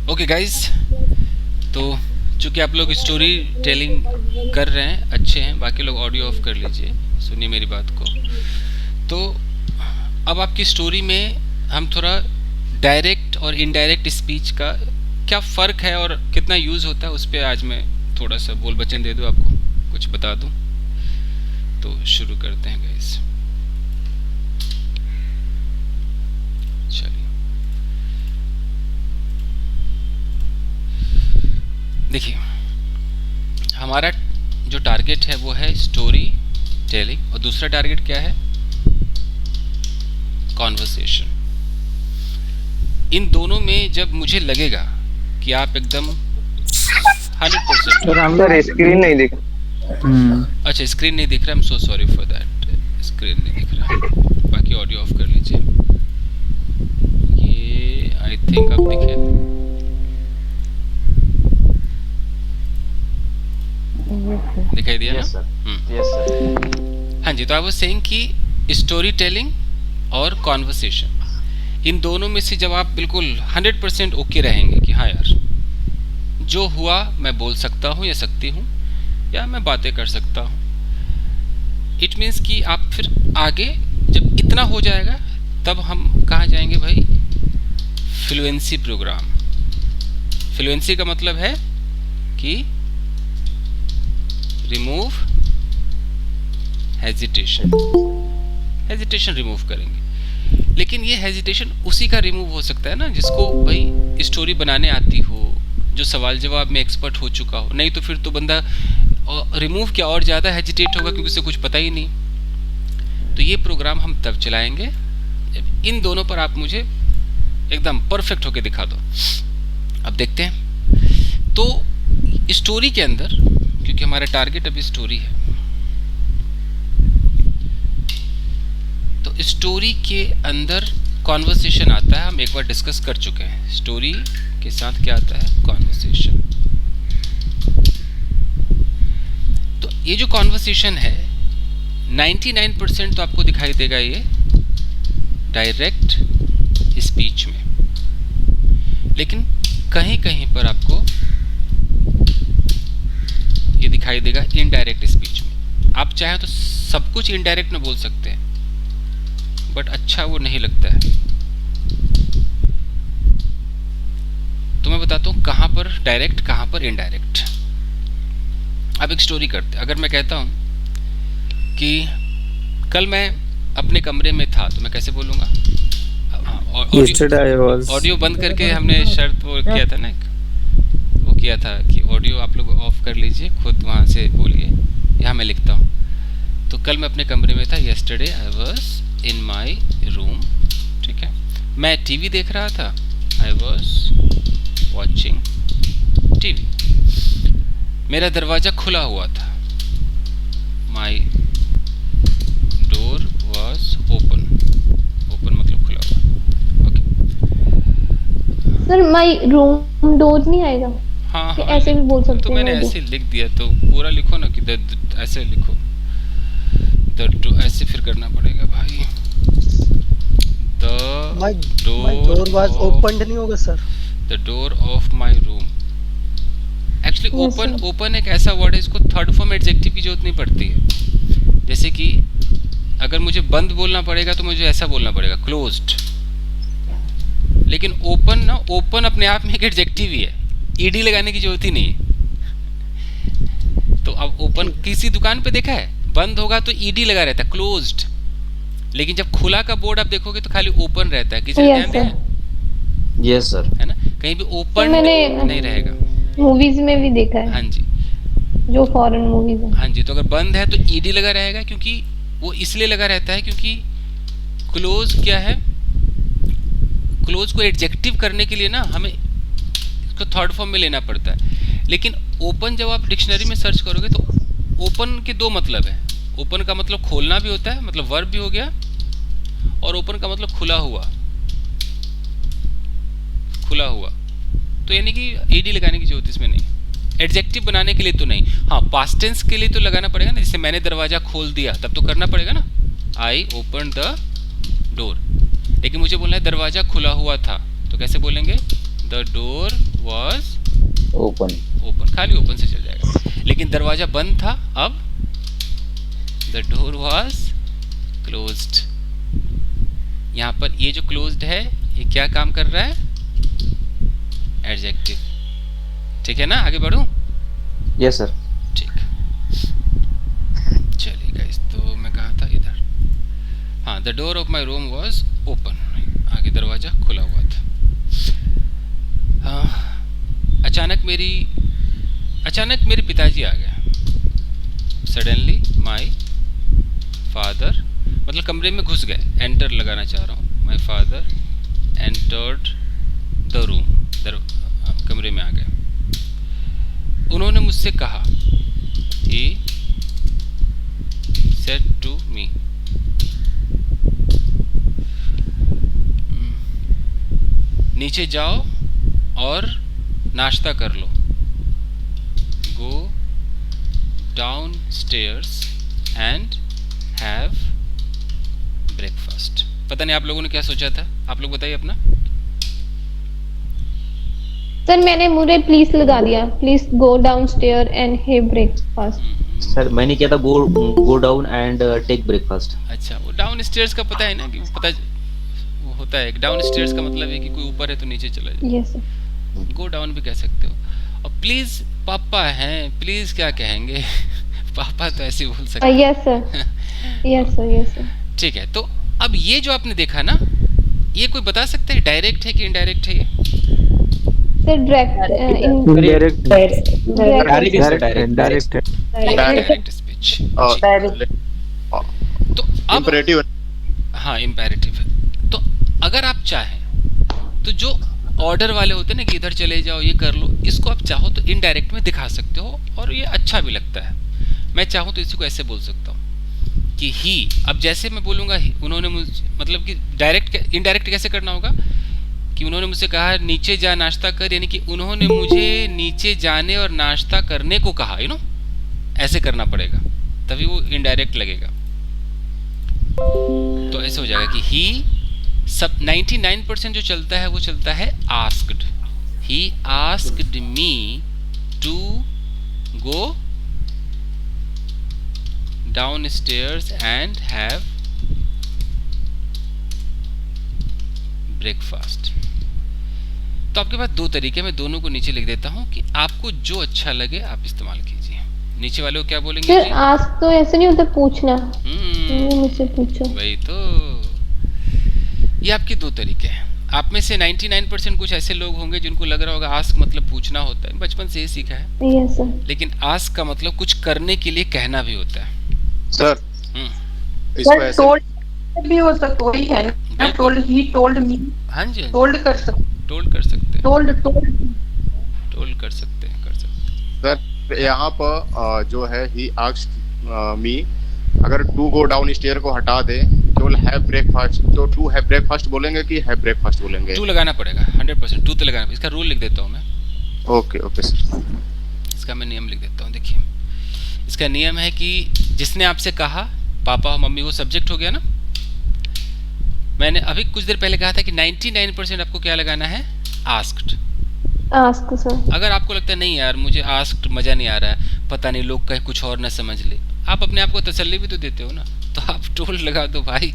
Okay guys, तो चूंकि आप लोग स्टोरी टेलिंग कर रहे हैं, अच्छे हैं, बाकी लोग ऑडियो ऑफ कर लीजिए, सुनिए मेरी बात को। तो अब आपकी स्टोरी में हम थोड़ा डायरेक्ट और इनडायरेक्ट स्पीच का क्या फ़र्क है और कितना यूज़ होता है उस पर आज मैं थोड़ा सा बोल बचन दे दूँ, आपको कुछ बता दूँ। तो शुरू करते हैं गाइस। चलिए, देखिए, हमारा जो टारगेट है वो है स्टोरी टेलिंग और दूसरा टारगेट क्या है? कॉन्वर्सेशन। इन दोनों में जब मुझे लगेगा कि आप एकदम 100%। सर हम सर स्क्रीन नहीं दिख। अच्छा, स्क्रीन नहीं दिख रहा, I am so sorry for that. Screen नहीं दिख रहा, बाकी ऑडियो ऑफ कर लीजिए। ये आई थिंक अब दिखे। दिखाई दिया ना? Yes sir, yes sir. हाँ जी, तो आई वाज सेइंग कि स्टोरी टेलिंग और कॉन्वर्सेशन, इन दोनों में से जब आप बिल्कुल 100% ओके रहेंगे कि हाँ यार, जो हुआ मैं बोल सकता हूँ या सकती हूँ, या मैं बातें कर सकता हूँ, इट मीन्स कि आप फिर आगे जब इतना हो जाएगा तब हम कहाँ जाएंगे भाई? Fluency programme. फ्लुएंसी का मतलब है कि रिमूव हेजिटेशन। हेजिटेशन रिमूव करेंगे, लेकिन ये हेजिटेशन उसी का रिमूव हो सकता है ना जिसको भाई स्टोरी बनाने आती हो, जो सवाल जवाब में एक्सपर्ट हो चुका हो। नहीं तो फिर तो बंदा रिमूव क्या और ज़्यादा हेजिटेट होगा क्योंकि उसे कुछ पता ही नहीं। तो ये प्रोग्राम हम तब चलाएंगे जब इन दोनों पर आप मुझे एकदम परफेक्ट होके दिखा दो। अब देखते हैं। तो स्टोरी के अंदर, क्योंकि हमारा टारगेट अभी स्टोरी है, तो स्टोरी के अंदर कॉन्वर्सेशन आता है। हम एक बार डिस्कस कर चुके हैं, स्टोरी के साथ क्या आता है? कॉन्वर्सेशन। तो ये जो कॉन्वर्सेशन है 99% तो आपको दिखाई देगा ये डायरेक्ट स्पीच में, लेकिन कहीं कहीं पर आपको ये दिखाई देगा इनडायरेक्ट स्पीच में। आप चाहे तो सब कुछ इनडायरेक्ट में बोल सकते हैं, बट अच्छा वो नहीं लगता है। तो मैं बताता हूँ कहाँ पर डायरेक्ट, कहाँ पर इनडायरेक्ट। अब एक स्टोरी करते हैं। अगर मैं कहता हूँ कि कल मैं अपने कमरे में था, तो मैं कैसे बोलूँगा? ऑडियो बंद करके हमने शर्त वो किया था ना, वो किया था कि ऑडियो आप लोग ऑफ कर लीजिए, खुद वहाँ से बोलिए। यहाँ मैं लिखता हूँ, तो कल मैं अपने कमरे में था। Yesterday I was in my room. ठीक है, मैं टीवी देख रहा था। I was watching TV. मेरा दरवाज़ा खुला हुआ था। My door was open. Open मतलब खुला हुआ। Okay sir my room door नहीं आएगा? हाँ कि हाँ, ऐसे भी बोल सकते तो हैं मैंने ऑडियो? ऐसे लिख दिया, तो पूरा लिखो ना कि ऐसे लिखो। ऐसे फिर करना पड़ेगा भाई। The my door door was of opened नहीं होगा sir? The door of my room. Actually Yes, open, sir. Open एक ऐसा वर्ड है, इसको थर्ड फॉर्म एडजेक्टिव की जरूरत नहीं पड़ती है। जैसे कि अगर मुझे बंद बोलना पड़ेगा तो मुझे ऐसा बोलना पड़ेगा, क्लोज्ड। लेकिन ओपन ना, ओपन अपने आप में एक एडजेक्टिव ही है, ईडी लगाने की जरूरत ही नहीं है। तो अब ओपन किसी दुकान पे देखा है, बंद होगा तो ईडी लगा रहता है, क्लोज्ड। लेकिन जब खुला का बोर्ड आप देखोगे तो खाली ओपन रहता है। किसी ने Yes, ध्यान sir. दिया यस सर। है ना? कहीं भी तो ओपन मैंने नहीं रहेगा। मूवीज में भी देखा हाँ है, जी, जो फॉरेन मूवीज हैं। हाँ जी। तो अगर बंद है तो ईडी लगा रहेगा, क्योंकि वो इसलिए लगा रहता है क्योंकि क्लोज क्या है? क्लोज को एडजेक्टिव करने के लिए ना हमें इसको थर्ड फॉर्म में लेना पड़ता है। लेकिन ओपन जब आप डिक्शनरी में सर्च करोगे तो ओपन के दो मतलब है। ओपन का मतलब खोलना भी होता है, मतलब वर्ब भी हो गया, और ओपन का मतलब खुला हुआ। खुला हुआ तो यानी कि ईडी लगाने की जरूरत इसमें नहीं, एडजेक्टिव बनाने के लिए तो नहीं। हाँ, पास्ट टेंस के लिए तो लगाना पड़ेगा ना, जैसे मैंने दरवाज़ा खोल दिया, तब तो करना पड़ेगा ना, आई ओपन द डोर। लेकिन मुझे बोलना है दरवाज़ा खुला हुआ था, तो कैसे बोलेंगे? The door was open. Open, खाली ओपन से चल जाएगा, लेकिन दरवाजा बंद था, अब द डोर was closed। यहाँ पर ये जो closed है ये क्या काम कर रहा है? एडजेक्टिव। ठीक है ना, आगे बढ़ूं? Yes sir. ठीक, चलिए गाइस, तो मैं कहा था इधर, हाँ, the door of my room was open, आगे दरवाजा खुला हुआ था। हाँ, अचानक मेरे पिताजी आ गए। सडनली माई फादर, मतलब कमरे में घुस गए, एंटर लगाना चाह रहा हूँ, my father entered the room, कमरे में आ गए। उन्होंने मुझसे कहा, he said to me, नीचे जाओ और नाश्ता कर लो, go downstairs and have breakfast। पता नहीं आप लोगों ने क्या सोचा था, आप लोग बताइए अपना। सर मैंने मुझे प्लीज लगा दिया, please go down stair and have breakfast. Sir मैंने किया था go down and take breakfast. अच्छा, वो डाउन स्टेयर्स का पता है ना, कि पता वो होता है, डाउन स्टेयर्स का मतलब है कि कोई ऊपर है तो नीचे चला जाए। Yes sir. गो डाउन भी कह सकते हो। और प्लीज पापा हैं, प्लीज क्या कहेंगे पापा तो ऐसे ही बोल सकते हैं। Yes sir, yes sir, yes sir. ठीक है, तो अब ये जो आपने देखा ना, ये कोई बता सकते हैं डायरेक्ट है कि इनडायरेक्ट है? ये sir direct, indirect direct direct speech. तो अब इम्परेटिव। हाँ, इम्पेरेटिव है। तो अगर आप चाहें तो जो ऑर्डर वाले होते हैं ना कि इधर चले जाओ, ये कर लो, इसको आप चाहो तो इनडायरेक्ट में दिखा सकते हो, और ये अच्छा भी लगता है। मैं चाहूँ तो इसी को ऐसे बोल सकता हूँ कि ही, अब जैसे मैं बोलूँगा उन्होंने मुझे, मतलब कि डायरेक्ट, इनडायरेक्ट कैसे करना होगा कि उन्होंने मुझसे कहा नीचे जा नाश्ता कर, यानी कि उन्होंने मुझे नीचे जाने और नाश्ता करने को कहा, यू नो, ऐसे करना पड़ेगा, तभी वो इनडायरेक्ट लगेगा। तो ऐसे हो जाएगा कि ही, सब 99% जो चलता है वो चलता है asked. He asked me to go down stairs and have breakfast. तो आपके पास दो तरीके, मैं दोनों को नीचे लिख देता हूं कि आपको जो अच्छा लगे आप इस्तेमाल कीजिए। नीचे वाले को क्या बोलेंगे सर जी? आज तो ऐसे नहीं होता, पूछना, मुझसे पूछो। वही तो, ये आपके दो तरीके हैं। आप में से 99% कुछ ऐसे लोग होंगे जिनको लग रहा होगा आस्क मतलब पूछना होता है, बचपन से ही सीखा है। Yes sir. लेकिन आस्क का मतलब कुछ करने के लिए कहना भी होता है। सर हम्म, टोल्ड भी हो सकता, वही है ना, टोल्ड, ही टोल्ड मी, हाँ जी, टोल्ड कर सकते, टोल्ड कर सकते हैं, टोल्ड टोल्ड कर सकते हैं, सर यहाँ पर जो है ही आस्क्ड मी, अगर टू गो डाउन स्टेयर को हटा दे, केवल हैव ब्रेकफास्ट, तो टू हैव ब्रेकफास्ट बोलेंगे कि हैव ब्रेकफास्ट बोलेंगे? टू लगाना पड़ेगा 100%, टू तो लगाना। इसका रूल लिख देता हूँ मैं। Okay okay sir. इसका मैं नियम लिख देता हूँ, देखिए। इसका नियम है कि जिसने आपसे कहा पापा और मम्मी, वो सब्जेक्ट हो गया ना। मैंने अभी कुछ देर पहले कहा था कि 99% आपको क्या लगाना है? आस्क्ड। Ask sir. अगर आपको लगता है नहीं यार मुझे आस्क्ड मजा नहीं आ रहा है, पता नहीं लोग कहीं कुछ और ना समझ ले, आप अपने आप को तसल्ली भी तो देते हो ना, तो आप टोल्ड लगा दो भाई।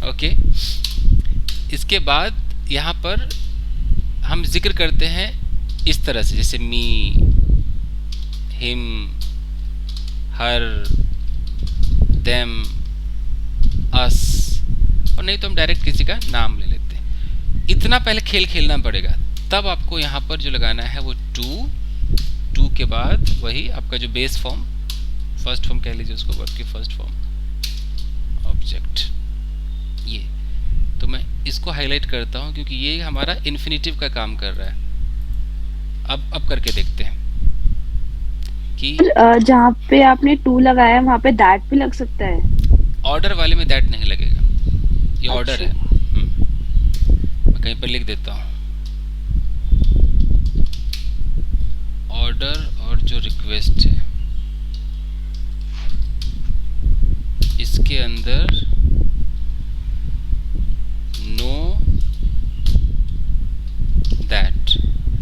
ओके, इसके बाद यहाँ पर हम जिक्र करते हैं इस तरह से, जैसे मी, हिम, हर, देम, अस, और नहीं तो हम डायरेक्ट किसी का नाम ले लेते हैं। इतना पहले खेल खेलना पड़ेगा, तब आपको यहाँ पर जो लगाना है वो टू के बाद वही आपका जो बेस फॉर्म, फर्स्ट फॉर्म कह लीजिए उसको, वर्ब की फर्स्ट फॉर्म, ऑब्जेक्ट। ये तो मैं इसको हाईलाइट करता हूँ क्योंकि ये हमारा इन्फिनिटिव का काम कर रहा है। अब करके देखते हैं कि जहाँ पे आपने टू लगाया वहाँ पे दैट भी लग सकता है। ऑर्डर वाले में दैट नहीं लगेगा, ये ऑर्डर है। मैं कहीं पर लिख देता हूँ, ऑर्डर और जो रिक्वेस्ट है इसके अंदर नो दैट,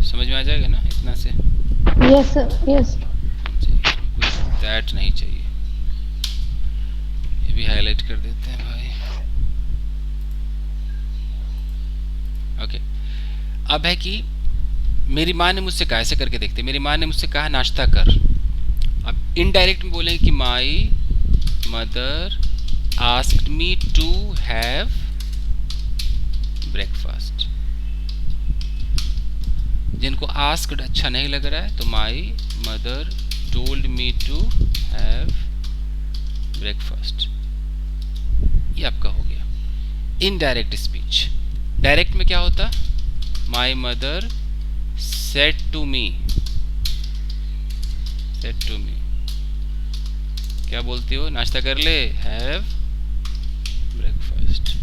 समझ में आ जाएगा ना इतना से? Yes, sir. Yes. कुछ दैट नहीं चाहिए, ये भी हाईलाइट कर देते हैं भाई। ओके, अब है कि मेरी माँ ने मुझसे कहा, ऐसे करके देखते, मेरी माँ ने मुझसे कहा नाश्ता कर। अब इनडायरेक्ट में बोलेंगे कि my mother asked me to have breakfast. जिनको आस्क्ड अच्छा नहीं लग रहा है तो my mother told me to have breakfast, ये आपका हो गया इनडायरेक्ट स्पीच। डायरेक्ट में क्या होता? My mother said to me, said to me, क्या बोलती हो? नाश्ता कर ले, हैव ब्रेकफास्ट,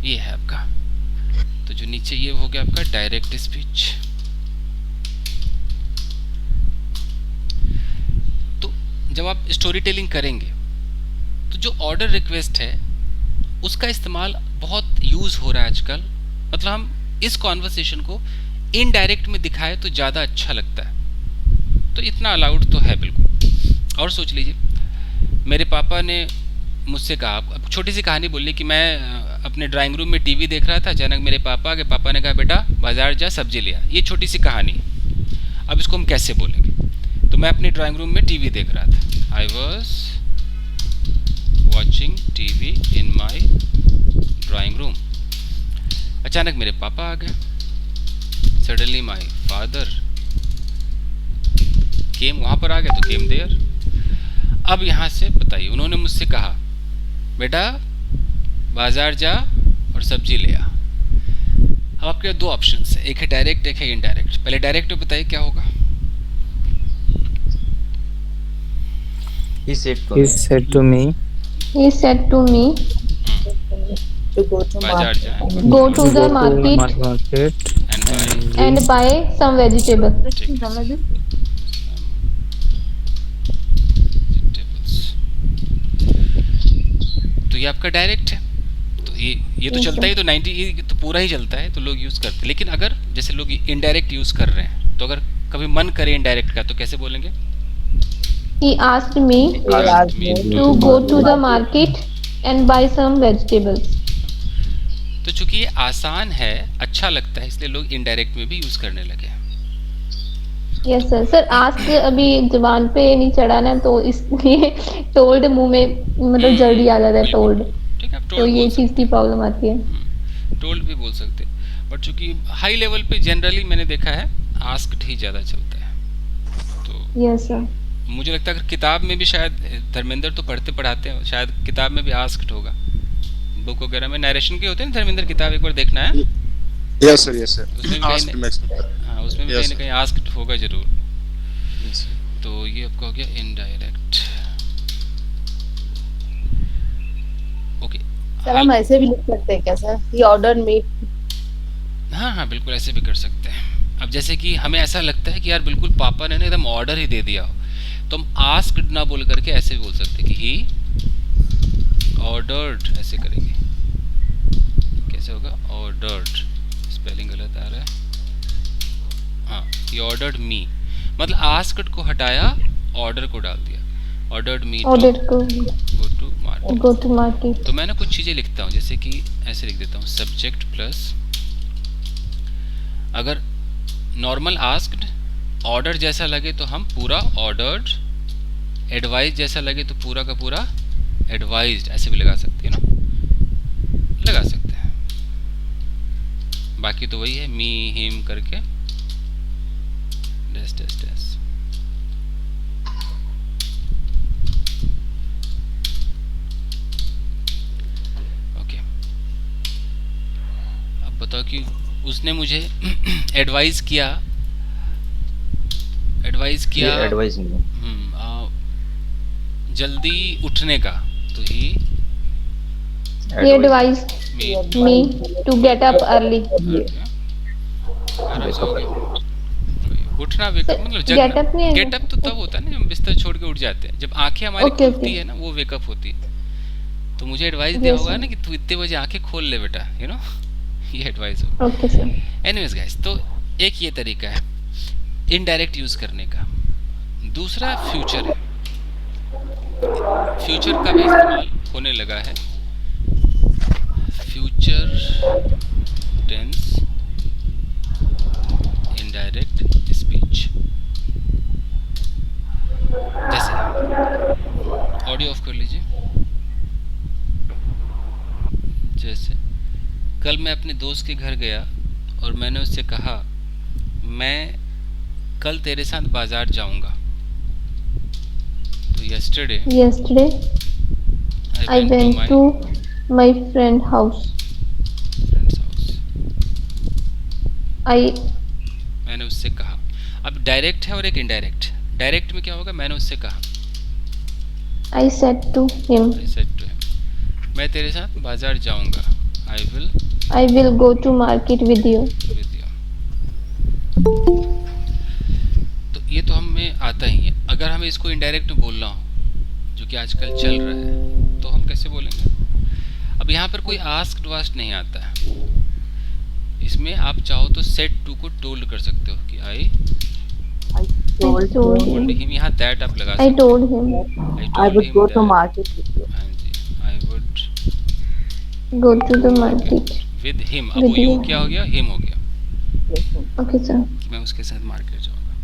ये है आपका। तो जो नीचे ये हो गया आपका डायरेक्ट स्पीच। तो जब आप स्टोरी टेलिंग करेंगे तो जो ऑर्डर रिक्वेस्ट है उसका इस्तेमाल बहुत यूज हो रहा है आजकल। मतलब हम इस कॉन्वर्सेशन को इनडायरेक्ट में दिखाए तो ज़्यादा अच्छा लगता है, तो इतना अलाउड तो है बिल्कुल। और सोच लीजिए, मेरे पापा ने मुझसे कहा, अब छोटी सी कहानी बोली कि मैं अपने ड्राइंग रूम में टीवी देख रहा था, अचानक मेरे पापा ने कहा बेटा बाजार जा सब्जी ले आ। ये छोटी सी कहानी, अब इसको हम कैसे बोलेंगे? तो मैं अपने ड्राइंग रूम में टीवी देख रहा था, I was watching TV in my drawing room. अचानक मेरे पापा आ गए, सडनली माई फादर केम, वहाँ पर आ गया तो केम देयर। अब यहाँ से बताइए, उन्होंने मुझसे कहा बेटा बाजार जा और सब्जी ले आ। अब आपके दो ऑप्शंस है, एक है डायरेक्ट, एक है इनडायरेक्ट। पहले डायरेक्ट में बताइए क्या होगा? He said to He me. said to me, He said to me, बाजार जा go to the go to market market and and buy some vegetable. तो ये आपका डायरेक्ट है। तो ये तो चलता ही, तो 90 ये तो पूरा ही चलता है, तो लोग यूज करते हैं। लेकिन अगर जैसे लोग इनडायरेक्ट यूज कर रहे हैं, तो अगर कभी मन करे इनडायरेक्ट का तो कैसे बोलेंगे? He asked me to go to the market and buy some vegetables. तो चूंकि ये आसान है, अच्छा लगता है, इसलिए लोग इनडायरेक्ट में भी यूज करने लगे। Yes sir. Sir ask अभी जुबान पे नहीं चढ़ा ना, तो इसलिए told मुंह में मतलब जल्दी आ जाता है told, ठीक है, आप तो टोल्ड ये बोल चीज की प्रॉब्लम आती है। सकते, टोल्ड भी बोल सकते, बट चूंकि हाई लेवल पे जनरली मैंने देखा है आस्क्ड ही ज्यादा चलता है। तो Yes sir. मुझे लगता है अगर किताब में भी शायद, धर्मेंद्र तो पढ़ाते हैं, शायद किताब में भी आस्क्ड होगा, बुक वगैरह में नरेशन के होते हैं ना धर्मेंद्र, किताब एक बार देखना है, यस सर, यस सर। उसमें भी हाँ, उसमें भी कहीं ना कहीं आस्क्ड होगा जरूर। तो ये आपका हो गया इनडायरेक्ट। ओके सर हम ऐसे भी लिख सकते हैं क्या सर? ही ऑर्डर मी। हाँ हाँ बिल्कुल ऐसे भी कर सकते हैं। अब जैसे कि हमें ऐसा लगता है कि यार बिल्कुल पापा ने ना एकदम ऑर्डर ही दे दिया हो, तो हम आस्क्ड ना बोल करके ऐसे भी बोल सकते हैं कि ही ऑर्डर्ड, ऐसे करेंगे। कैसे होगा? ऑर्डर्ड, स्पेलिंग गलत आ रहा है। हाँ, ही ऑर्डर्ड मी, मतलब आस्क्ड को हटाया, ऑर्डर को डाल दिया। ऑर्डर्ड मी Order को go to market. go to market. तो मैं ना कुछ चीज़ें लिखता हूँ, जैसे कि ऐसे लिख देता हूँ, सब्जेक्ट प्लस, अगर नॉर्मल आस्क्ड ऑर्डर जैसा लगे तो हम पूरा ऑर्डर्ड, एडवाइज जैसा लगे तो पूरा का पूरा एडवाइज्ड, ऐसे भी लगा सकते हैं ना, लगा सकते हैं। बाकी तो वही है, मी हिम करके डैश डैश डैश। ओके, अब बताओ कि उसने मुझे एडवाइज किया, He advised me. जल्दी उठने का, तो ही He advised me to get up early. आराम से हो गया। उठना वेकअप मतलब get up नहीं है गेट अप तो तब होता है ना जब हम बिस्तर छोड़ के उठ जाते हैं, जब आंखें हमारी Okay, खुलती okay. है ना, वो वेकअप होती है। तो मुझे एडवाइस दिया Yes, होगा sir. ना कि तू इतने बजे आंखें खोल ले बेटा, यू नो। ये एडवाइस हो। Okay sir. एनीवेज गाइस, तो एक ये तरीका है इनडायरेक्ट यूज करने का। दूसरा फ्यूचर है। फ्यूचर का भी इस्तेमाल होने लगा है। Future tense indirect speech. जैसे ऑडियो ऑफ कर लीजिए। जैसे कल मैं अपने दोस्त के घर गया और मैंने उससे कहा मैं कल तेरे साथ बाजार जाऊंगा। तो yesterday I went to my friend's house. friend's house। I मैंने उससे कहा। अब डायरेक्ट है और एक इनडायरेक्ट। डायरेक्ट में क्या होगा, मैंने उससे कहा, said to him, I said to him, मैं तेरे साथ बाजार जाऊंगा, I will go to market with you. with you। तो ये तो हमें आता ही है। अगर हमें इसको इनडायरेक्ट में बोलना हो, जो कि आजकल चल रहा है, तो हम कैसे बोलेंगे? अब यहाँ पर कोई आस्क्ड वास्ट नहीं आता है। इसमें आप चाहो तो सेड टू को टोल्ड कर सकते हो कि आई told टोल्ड him. हिम। यहाँ दैट आप लगा I सकते हो। told him I would go to market with you. हाँ जी, I would go to the market with him. अब With वो यू him. क्या हो गया, हिम हो गया। Okay sir. मैं उसके साथ मार्केट जाऊंगा।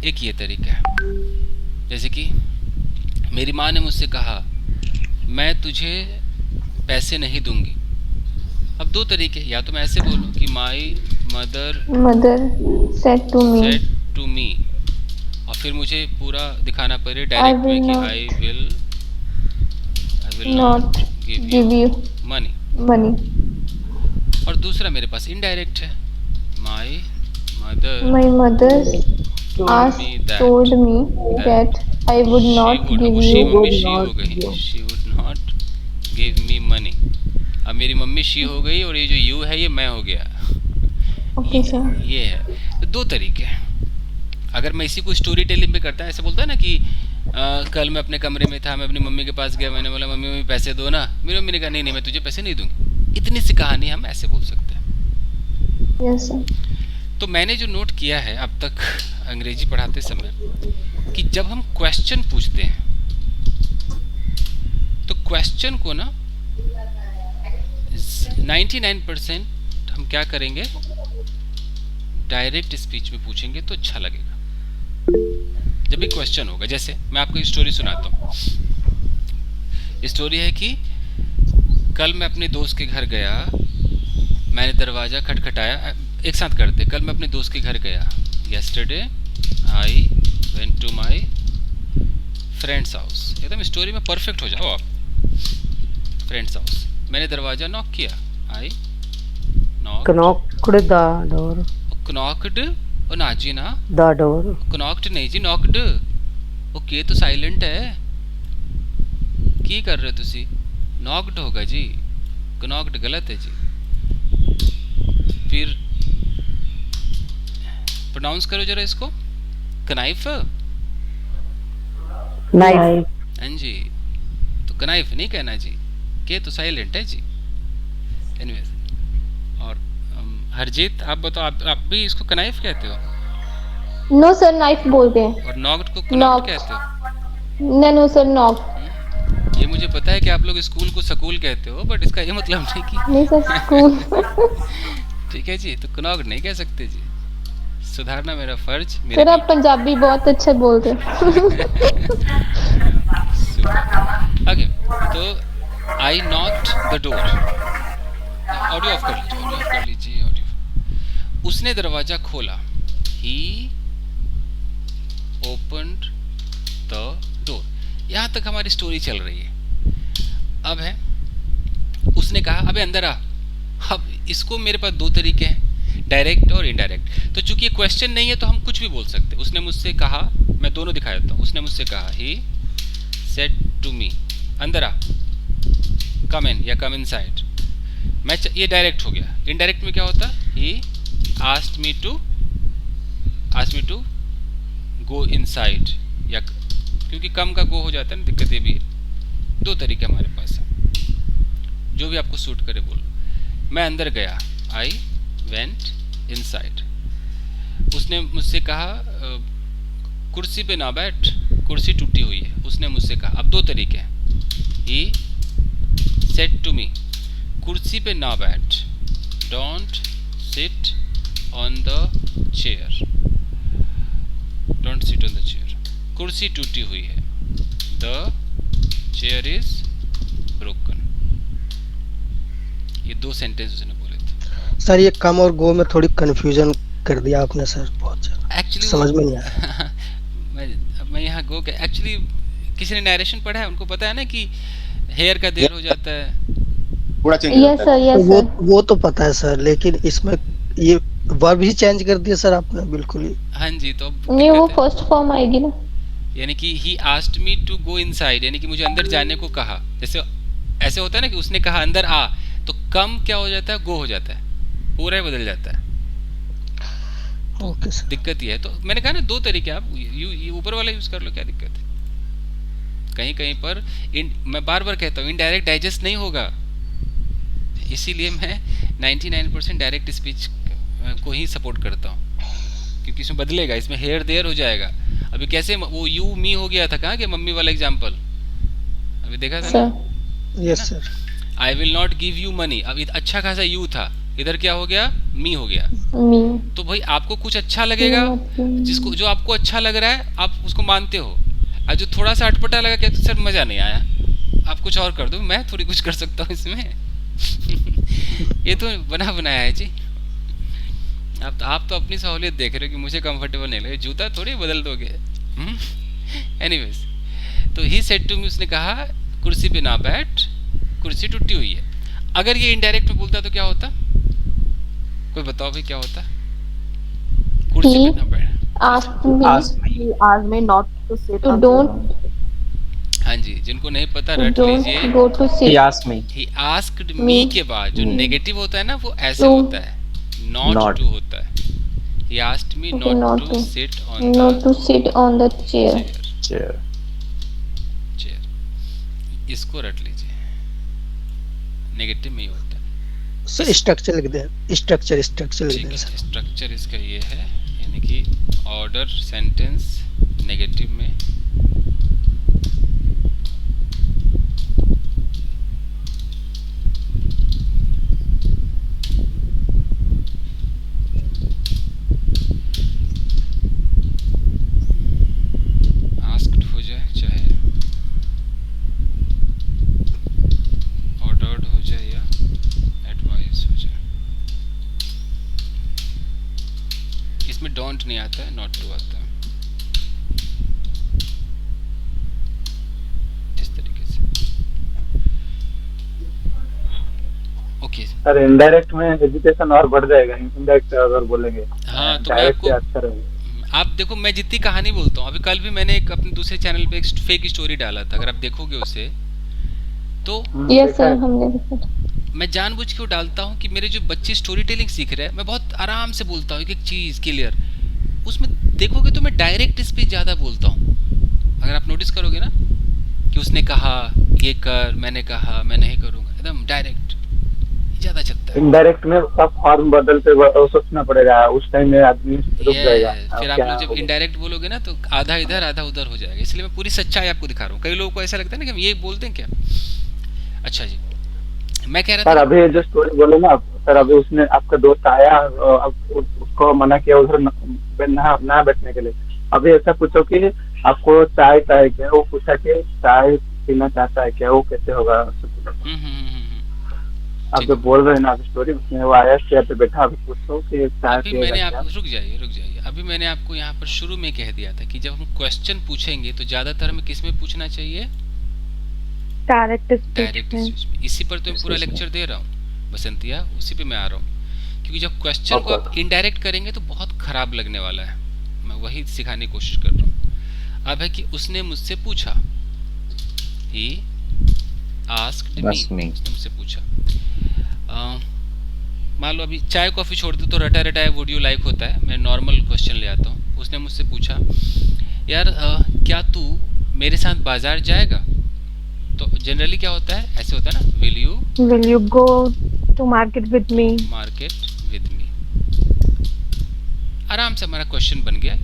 एक ये तरीका है। जैसे कि मेरी माँ ने मुझसे कहा मैं तुझे पैसे नहीं दूंगी। अब दो तरीके, या तो मैं ऐसे बोलूँ कि my mother Mother said to me, said to me, और फिर मुझे पूरा दिखाना पड़े डायरेक्ट में कि not I will not give give you you money. money. और दूसरा मेरे पास इनडायरेक्ट है, my mother My mother told me that I would not give she you. Mummy she हो गई, she would not give me money. अब मेरी mummy she हो गई और ये जो यू है ये मैं हो गया। Okay sir. ये है। तो दो तरीके हैं। अगर मैं इसी को स्टोरी टेलिंग पे करता है, ऐसे बोलता है ना कि कल मैं अपने कमरे में था, मैं अपनी मम्मी के पास गया, मैंने बोला मम्मी मम्मी पैसे दो ना। मेरी मम्मी ने कहा नहीं नहीं मैं तुझे पैसे नहीं दूंगी। इतनी सी कहानी हम ऐसे बोल सकते हैं। Yes sir. तो मैंने जो नोट किया है अब तक अंग्रेजी पढ़ाते समय, कि जब हम क्वेश्चन पूछते हैं तो क्वेश्चन को ना 99% हम क्या करेंगे, डायरेक्ट स्पीच में पूछेंगे तो अच्छा लगेगा। जब भी क्वेश्चन होगा, जैसे मैं आपको एक स्टोरी सुनाता हूँ। स्टोरी है कि कल मैं अपने दोस्त के घर गया, मैंने दरवाज़ा खटखटाया। एक साथ करते, कल मैं अपने दोस्त के घर गया। yesterday I went to my friend's house। एकदम स्टोरी में परफेक्ट हो जाओ आप। फ्रेंड्स हाउस, मैंने दरवाज़ा नॉक किया, आई knocked the door. knocked ओ ना जी ना, The door. knocked नहीं जी, knocked। ओके तो साइलेंट है, की कर रहे हो तुसी? knocked होगा जी, knocked गलत है जी। फिर प्रोनाउंस करो जरा इसको, कनाइफ। Knife. हाँ जी, तो कनाइफ नहीं कहना जी, के तो साइलेंट है जी। एनीवेज, और हरजीत आप बताओ, आप भी इसको कनाइफ कहते हो? No sir, knife बोलते हैं। और नॉक्ड को Knocked. knocked कहते हो? No sir, knock. ये मुझे पता है कि आप लोग स्कूल को स्कूल कहते हो, बट इसका ये मतलब नहीं कि नहीं सर, school। ठीक है जी, तो knocked नहीं कह सकते जी, सुधारना मेरा फर्ज। सर आप पंजाबी बहुत अच्छा बोलते हो। ओके, तो I knocked the door. Audio off कर लीजिए, ऑडियो ऑफ कर लीजिए, ऑडियो। उसने दरवाजा खोला, ही ओपन्ड द डोर। यहाँ तक हमारी स्टोरी चल रही है। अब है उसने कहा अबे अंदर आ। अब इसको मेरे पास दो तरीके हैं, डायरेक्ट और इनडायरेक्ट। तो चूंकि ये क्वेश्चन नहीं है तो हम कुछ भी बोल सकते। उसने मुझसे कहा, मैं दोनों दिखा देता हूँ। उसने मुझसे कहा, ही सेड टू मी, अंदर आ, कम इन या कम इनसाइड। ये डायरेक्ट हो गया। इनडायरेक्ट में क्या होता, he asked me to go inside, या क्योंकि कम का गो हो जाता है ना, दिक्कत ये भी है। दो तरीके हमारे पास है, जो भी आपको सूट करे बोलो। मैं अंदर गया, आई वेंट इनसाइड। उसने मुझसे कहा कुर्सी पे ना बैठ, कुर्सी टूटी हुई है, उसने मुझसे कहा। अब दो तरीके हैं। ही सेड टू मी, कुर्सी पे ना बैठ, don't sit on the chair, don't sit on the chair, कुर्सी टूटी हुई है, द चेयर इज ब्रोकन। ये दो सेंटेंस उसने बोले थे। सर ये कम और गो में थोड़ी कंफ्यूजन कर दिया आपने सर, बहुत ज्यादा एक्चुअली समझ में नहीं आया। मैं यहाँ गो के एक्चुअली किसी ने नरेशन पढ़ा है, उनको पता है ना कि हेयर का देर हो जाता है, पूरा चेंज यस सर, यस वो सर। वो तो पता है सर, लेकिन इसमें ये वर्ब ही चेंज कर दिया सर आपने बिल्कुल ही। हाँ जी। तो अब नहीं, वो दिक्कत है। फर्स्ट फॉर्म आएगी ना। यानी कि he asked me to go inside, यानी कि मुझे अंदर जाने को कहा। जैसे ऐसे होता है ना कि उसने कहा अंदर आ, तो कम क्या हो जाता है, गो हो जाता है, पूरा ही बदल जाता है। Okay sir. दिक्कत ये है। तो मैंने कहा ना दो तरीके, आप ऊपर वाला यूज कर लो, क्या दिक्कत है। कहीं कहीं पर मैं बार बार कहता हूँ इनडायरेक्ट डाइजेस्ट नहीं होगा, इसीलिए मैं 99% डायरेक्ट स्पीच को ही सपोर्ट करता हूँ, क्योंकि इसमें बदलेगा, इसमें हेयर देयर हो जाएगा। अभी कैसे वो यू मी हो गया था, कहाँ के मम्मी वाला एग्जाम्पल अभी देखा था ना। Yes sir. I will not give you money, अब अच्छा खासा यू था, इधर क्या हो गया, मी हो गया। मी। तो भाई आपको कुछ अच्छा लगेगा, जिसको जो आपको अच्छा लग रहा है आप उसको मानते हो, और जो थोड़ा सा अटपटा लगा क्या तो सर मजा नहीं आया, आप कुछ और कर दो, मैं थोड़ी कुछ कर सकता हूँ इसमें। ये तो बना बनाया है जी। आप तो अपनी सहूलियत देख रहे हो कि मुझे कंफर्टेबल नहीं लगे, जूता थोड़ी बदल दोगे। एनीवेज, तो ही सेड टू मी, उसने कहा कुर्सी पे ना बैठ, कुर्सी टूटी हुई है। अगर ये इनडायरेक्ट में बोलता तो क्या होता, कोई बताओ भाई क्या होता। कुर्सी पे ना बैठ, Ask me not to sit To on don't- हाँ जी, जिनको नहीं पता रट Don't लीजिए। go to He sit. asked me. He asked मी के बाद जो नेगेटिव होता है ना वो ऐसे To- होता है, नॉट Not. टू होता है। He asked me Okay, not not to to. Sit on Not the to sit on the chair. Chair. Chair, इसको रट लीजिए, नेगेटिव में ही होता है। सर स्ट्रक्चर लिख दे, स्ट्रक्चर लिख ठीक दे है, सर। स्ट्रक्चर इसका ये है, यानी कि ऑर्डर सेंटेंस नेगेटिव में आस्क्ड हो जाए, चाहे ऑर्डर्ड हो जाए या एडवाइस हो जाए। इसमें डोंट नहीं आता है, नॉट टू आता है, इस तरीके से। ओके सर इनडायरेक्ट में हेजिटेशन और बढ़ जाएगा, इनडायरेक्ट अगर बोलेंगे। हाँ, तो मैं डायरेक्ट आपको अच्छा रहेगा। आप देखो, मैं जितनी कहानी बोलता हूँ, अभी कल भी मैंने एक अपने दूसरे चैनल पे एक फेक स्टोरी डाला था, अगर आप देखोगे उसे तो यस सर, हमने देखा। मैं जानबूझ के वो डालता हूँ कि मेरे जो बच्चे स्टोरी टेलिंग सीख रहे हैं, मैं बहुत आराम से बोलता हूँ एक एक चीज़ क्लियर। उसमें देखोगे तो मैं डायरेक्ट स्पीच ज़्यादा बोलता हूँ, अगर आप नोटिस करोगे ना कि उसने कहा ये कर, मैंने कहा मैं नहीं करूँगा, एकदम डायरेक्ट ज़्यादा चलता है। इनडायरेक्ट में सब फॉर्म बदलते सोचना पड़ेगा, उस टाइम में आदमी रुक जाएगा। फिर आप लोग जब इनडायरेक्ट बोलोगे ना तो आधा इधर आधा उधर हो जाएगा, इसलिए मैं पूरी सच्चाई आपको दिखा रहा हूँ। कई लोगों को ऐसा लगता है ना कि हम ये बोलते हैं क्या। अच्छा जी, मैं कह रहा सर था अभी जो स्टोरी बोले ना आप, सर अभी उसने आपका दोस्त आया और अब उसको मना किया उधर ना बैठने के लिए। अभी ऐसा पूछो कि आपको चाय चाहिए क्या, वो पूछा कि चाय पीना चाहता है क्या, वो कैसे होगा। आप जो बोल रहे हैं ना स्टोरी, उसमें वो आया चेयर पे बैठा, अभी पूछो कि चाय अभी मैंने आप रुक जाइए, अभी मैंने आपको यहाँ पर शुरू में कह दिया था कि जब हम क्वेश्चन पूछेंगे तो ज्यादातर हमें किस में पूछना चाहिए, डायरेक्ट डायरेक्ट स्पीच में। इसी पर तो मैं पूरा लेक्चर दे रहा हूँ बसंतिया, उसी पे मैं आ रहा हूँ, क्योंकि जब क्वेश्चन को आप इनडायरेक्ट करेंगे तो बहुत खराब लगने वाला है। मैं वही सिखाने की कोशिश कर रहा हूँ। अब है कि उसने मुझसे पूछा, ही आस्क्ड मी, उसने मुझसे पूछा। मान लो अभी चाय कॉफी छोड़ दो तो रटा रटाया वीडियो लाइक होता है, मैं नॉर्मल क्वेश्चन ले आता हूँ। उसने मुझसे पूछा यार क्या तू मेरे साथ बाजार जाएगा। तो जनरली क्या होता है, ऐसे होता है ना, will you go to market with me. Market with me. आराम से हमारा क्वेश्चन बन गया,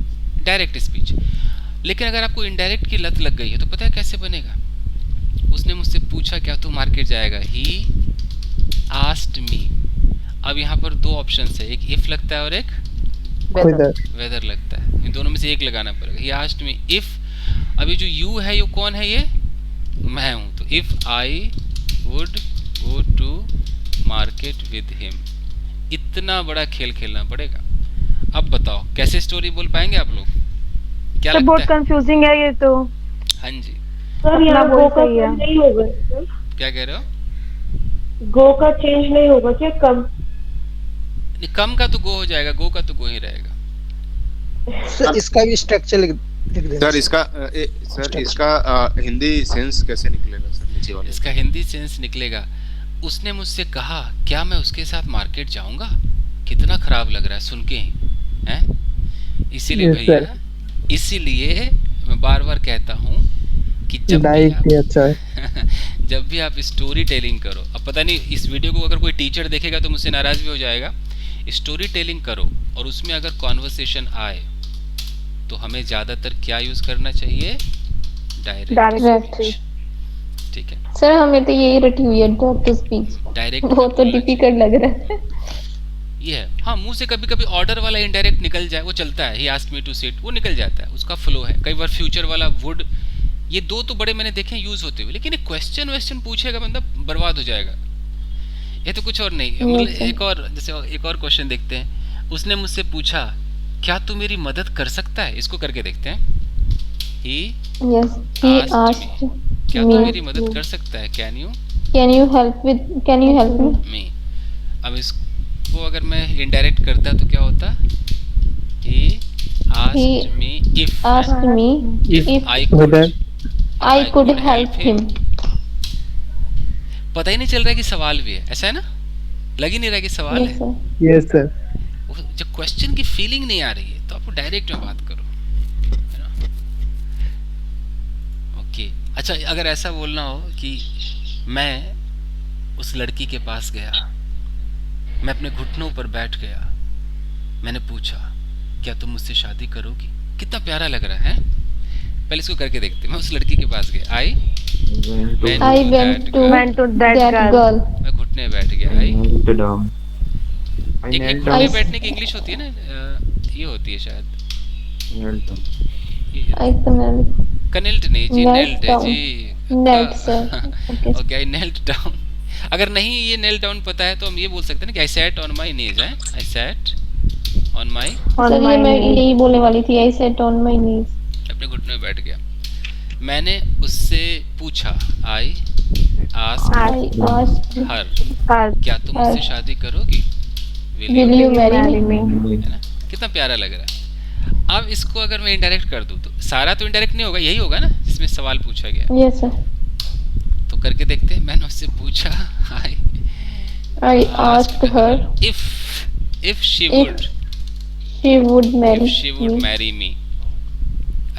डायरेक्ट स्पीच। लेकिन अगर आपको इनडायरेक्ट की लत लग गई है तो पता है कैसे बनेगा? उसने मुझसे पूछा क्या तू मार्केट जाएगा, ही आस्क्ड मी। अब यहाँ पर दो ऑप्शन है, एक इफ लगता है और एक वेदर लगता है। इन दोनों में से एक लगाना पड़ेगा। ही आस्क्ड मी इफ, अभी जो यू है ये कौन है? ये मैं हूँ। तो if I would go to market with him. इतना बड़ा खेल खेलना पड़ेगा। अब बताओ कैसे स्टोरी बोल पाएंगे आप लोग? क्या तो लगता बहुत है? कंफ्यूजिंग है ये तो। हाँ जी, सर यहाँ गो का चेंज नहीं होगा सर? क्या कह रहे हो? गो का चेंज नहीं होगा क्या? कम नहीं, कम का तो गो हो जाएगा, गो का तो गो ही रहेगा। सर इसका भी स्ट्रक्चर लिख देना। सर इसका हिंदी सेंस कैसे निकलेगा सर नीचे वाले? इसका हिंदी सेंस निकलेगा, उसने मुझसे कहा क्या मैं उसके साथ मार्केट जाऊंगा? कितना खराब लग रहा है सुन के ही, हैं? इसीलिए भैया, इसीलिए मैं बार बार कहता हूँ कि जब भी आप स्टोरी टेलिंग करो, अब पता नहीं इस वीडियो को अगर कोई टीचर देखेगा तो मुझसे नाराज भी हो जाएगा। स्टोरी टेलिंग करो और उसमें अगर कॉन्वर्सेशन आए तो हमें ज़्यादातर क्या यूज़ करना चाहिए? डायरेक्ट। ठीक है सर, हमें तो यही रटी हुई है डायरेक्ट स्पीच। डायरेक्ट वो तो डिफिकल्ट लग रहा है। ये है, हाँ, मुंह से कभी कभी ऑर्डर वाला इनडायरेक्ट निकल जाए, वो चलता है। He asked me to sit, वो निकल जाता है, उसका फ्लो है। कई बार फ्यूचर वाला वुड, ये दो तो बड़े मैंने देखे यूज होते हुए। लेकिन एक क्वेश्चन वेश्चन पूछेगा बंदा, बर्बाद हो जाएगा। ये तो कुछ और नहीं। मतलब एक और, जैसे एक और क्वेश्चन देखते हैं। उसने मुझसे पूछा क्या तू मेरी मदद कर सकता है? इसको करके देखते हैं। ही आस्क्ड मी, क्या तू मेरी मदद कर सकता है? Can you help me. अब इसको अगर मैं इनडायरेक्ट करता तो क्या होता? ही asked me if I could help him। पता ही नहीं चल रहा है कि सवाल भी है, ऐसा है ना? लग ही नहीं रहा कि सवाल है। Yes sir. जब क्वेश्चन की फीलिंग नहीं आ रही है तो आपको डायरेक्ट में बात करो, है ना? ओके, अच्छा, अगर ऐसा बोलना हो कि मैं उस लड़की के पास गया, मैं अपने घुटनों पर बैठ गया, मैंने पूछा क्या तुम मुझसे शादी करोगी? कितना प्यारा लग रहा है। पहले इसको करके देखते हैं। मैं उस लड़की के पास गया, I went to that girl. मैं घुटने बैठ गया, एक घुटने बैठने की इंग्लिश होती है ना, ये होती है शायद कनेल्ट नहीं जी, नेल्ट है जी। ओके, आई नेल्ट डाउन। अगर नहीं ये नेल डाउन पता है तो हम ये बोल सकते हैं ना कि I sat on my knees है। I sat on my, sir ये मैं यही बोलने वाली थी, I sat on my knees. अपने घुटने में बैठ गया। मैंने उससे पूछा, आई आस्क्ड हर, क्या तुम मुझसे शादी करोगी? Will you marry me. है ना? कितना प्यारा लग रहा है। अब इसको अगर मैं इनडायरेक्ट कर दूं तो सारा तो इनडायरेक्ट नहीं होगा, यही होगा ना जिसमें सवाल पूछा गया। Yes sir. तो करके देखते हैं। मैंने उससे पूछा, I asked her if she would marry me।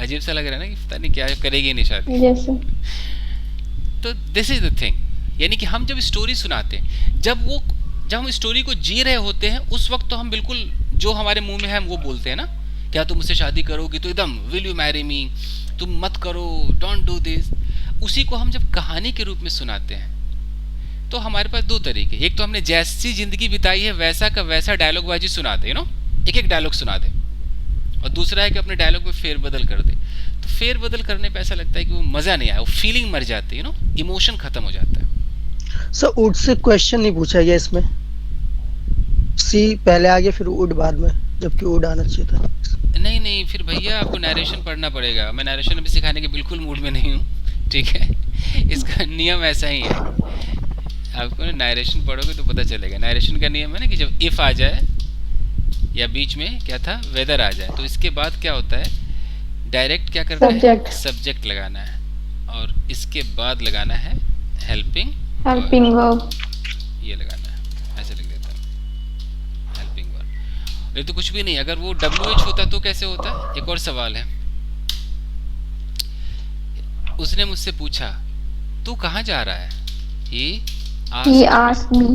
अजीब सा लग रहा है ना कि पता नहीं क्या करेगी नहीं शादी। yes, तो दिस इज द थिंग, यानी कि हम जब स्टोरी सुनाते हैं, जब हम स्टोरी को जी रहे होते हैं, उस वक्त तो हम बिल्कुल जो हमारे मुंह में है हम वो बोलते हैं ना। क्या तुम मुझसे शादी करोगी? तो एकदम विल यू मैरी मी, तुम मत करो, डोंट डू दिस। उसी को हम जब कहानी के रूप में सुनाते हैं तो हमारे पास दो तरीके, एक तो हमने जैसी जिंदगी बिताई है वैसा का वैसा डायलॉग बाजी सुना दे, एक एक डायलॉग सुना दे, और दूसरा है कि अपने डायलॉग में फेर बदल कर दे। तो फेर बदल करने पे ऐसा लगता है कि वो मजा नहीं आया, वो फीलिंग मर जाती है, इमोशन खत्म हो जाता है। सर वुड से क्वेश्चन नहीं पूछा गया इसमें, सी पहले आ गया फिर वुड बाद में, जबकि वुड आना चाहिए था। नहीं, फिर भैया आपको नरेशन पढ़ना पड़ेगा। मैं नरेशन अभी सिखाने के बिल्कुल मूड में नहीं हूँ, ठीक है? इसका नियम ऐसा ही है, आपको नरेशन पढ़ोगे तो पता चलेगा। नरेशन का नियम है ना कि जब इफ आ जाए या बीच में क्या था वेदर आ जाए, तो इसके बाद क्या होता है, डायरेक्ट क्या करना है, सब्जेक्ट लगाना है, और इसके बाद लगाना है हेल्पिंग वर्ब, ये लगाना है। ऐसे लिख देता हूँ, हेल्पिंग वर्ब। ये तो कुछ भी नहीं, अगर वो WH होता तो कैसे होता? एक और सवाल है। उसने मुझसे पूछा तू कहाँ जा रहा है? He asked me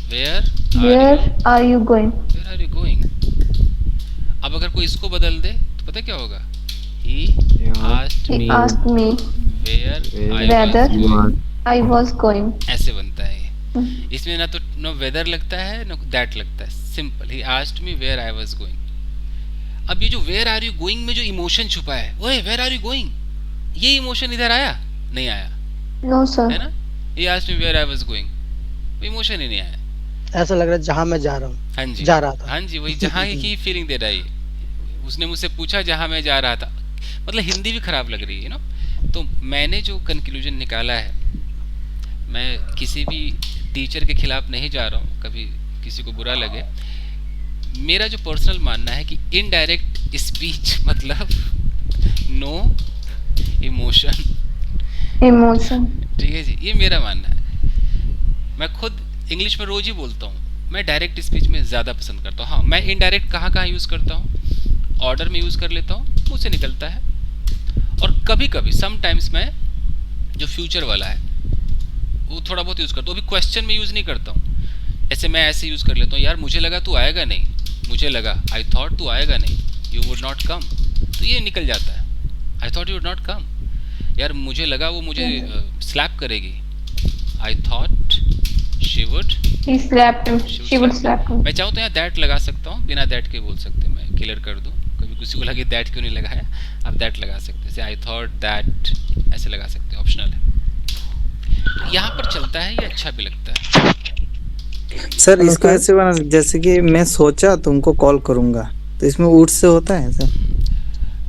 where are you going? Where are you going? अब अगर कोई इसको बदल दे तो पता क्या होगा? He asked He me asked me where whether I was going. ऐसे बनता है ये। इसमें ना तो नो वेदर लगता है ना दैट लगता है, simple. He asked me where I was going. अब ये जो वेयर आर यू गोइंग में जो इमोशन छुपा है, ओए वेयर आर यू गोइंग, ये इमोशन इधर आया नहीं आया? No sir. है ना? He asked me where I was going, emotion ही नहीं आया। ऐसा लग रहा है जहाँ मैं जा रहा हूँ। हाँ जी, जा रहा था। हाँ जी, वही जहाँ की फीलिंग दे रहा है ये। उसने मुझसे पूछा जहाँ मैं जा रहा था, मतलब हिंदी भी खराब लग रही है ना। तो मैंने जो कंक्लूजन निकाला है, मैं किसी भी टीचर के खिलाफ नहीं जा रहा हूँ, कभी किसी को बुरा लगे। मेरा जो पर्सनल मानना है कि इनडायरेक्ट स्पीच मतलब नो इमोशन। ठीक है जी, ये मेरा मानना है। मैं खुद इंग्लिश में रोज ही बोलता हूँ, मैं डायरेक्ट स्पीच में ज़्यादा पसंद करता हूँ। हाँ, मैं इनडायरेक्ट कहाँ कहाँ यूज़ करता हूँ, ऑर्डर में यूज़ कर लेता हूँ, मुझसे निकलता है। और कभी कभी समटाइम्स मैं जो फ्यूचर वाला है वो थोड़ा बहुत यूज़ करता हूँ, अभी क्वेश्चन में यूज़ नहीं करता हूँ। ऐसे मैं ऐसे यूज़ कर लेता हूँ, यार मुझे लगा तू आएगा नहीं, मुझे लगा आई थॉट तू आएगा नहीं, यू वुड नॉट कम, तो ये निकल जाता है। I thought you would not come, यार मुझे लगा वो मुझे स्लैप करेगी, आई थॉट शी वुड मैं चाहूँ तो यहाँ दैट लगा सकता हूँ, बिना दैट के बोल सकते, मैं क्लियर कर दूँ। कभी किसी को लगे दैट क्यों नहीं लगाया, आप दैट लगा सकते, जैसे आई थॉट दैट ऐसे लगा सकते, ऑप्शनल है। तो यहाँ पर चलता है, ये अच्छा भी लगता है। सर इसको ऐसे बना, जैसे कि मैं सोचा तुमको कॉल करूंगा, तो इसमें वुड से होता है सर?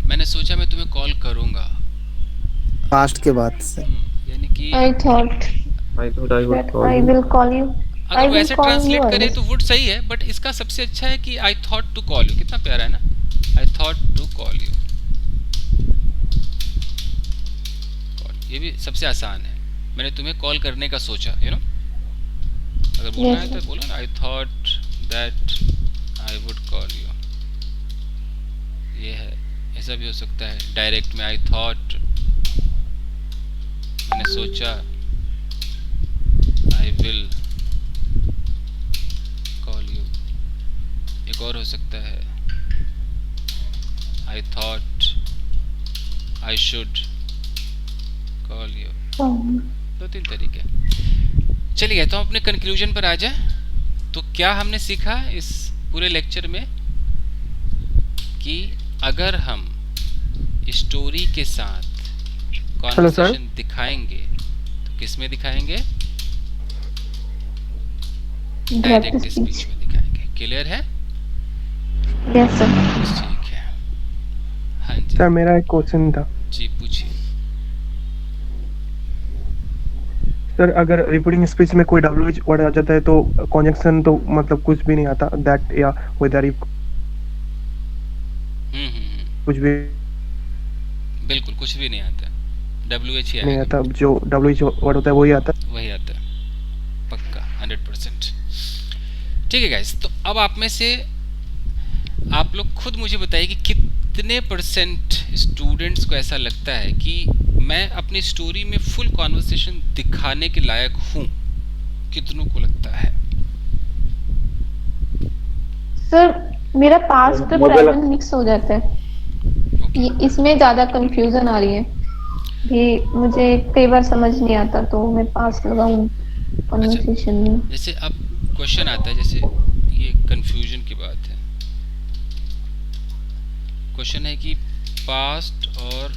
मैंने सोचा मैं तुम्हें कॉल करूंगा, पास्ट के बाद से, यानी कि I thought that I will call you. अगर वैसे ट्रांसलेट करें तो वुड सही है, बट इसका सबसे अच्छा है कि I thought to call you. कितना प्यारा है ना, I thought to call you. ये भी सबसे आसान है, मैंने तुम्हें कॉल करने का सोचा, यू नो। अगर बोलना है तो बोलो ना, I thought that I would call you. ये है, ऐसा भी हो सकता है डायरेक्ट में, आई थॉट मैंने सोचा, आई विल कॉल यू। एक और हो सकता है, I thought I should call you. दो तीन तरीके। चलिए तो हम अपने कंक्लूजन पर आ जाए। तो क्या हमने सीखा इस पूरे लेक्चर में कि अगर हम स्टोरी के साथ कॉन्वर्सेशन दिखाएंगे तो किस में दिखाएंगे? डायरेक्ट स्पीच में दिखाएंगे। क्लियर है? Yes sir. ठीक है। हाँ जी सर, मेरा एक क्वेश्चन था। जी पूछिए। सर, अगर रिपोर्टिंग स्पीच में कोई WH वर्ड आ जाता है तो कॉन्जक्शन तो मतलब कुछ भी नहीं आता, दैट या वेदर कुछ भी बिल्कुल कुछ भी नहीं आता, WH ही नहीं आता, जो WH वर्ड होता है वही आता है, वही आता है पक्का 100%। ठीक है गाइस, तो अब आप में से आप लोग खुद मुझे बताइए कि कितने परसेंट स्टूडेंट्स को ऐसा लगता है कि मैं अपनी स्टोरी में फुल कॉन्वर्सेशन दिखाने के लायक हूँ? कितनों को लगता है? सर मेरा पास्ट और प्रेजेंट मिक्स हो जाता है, इसमें ज्यादा कंफ्यूजन आ रही है कि मुझे कई बार समझ नहीं आता, तो मैं पास्ट लगाऊं कन्वर्सेशन में। जैसे अब क्वेश्चन आता है, जैसे ये कंफ्यूजन की बात है, क्वेश्चन है कि पास्ट और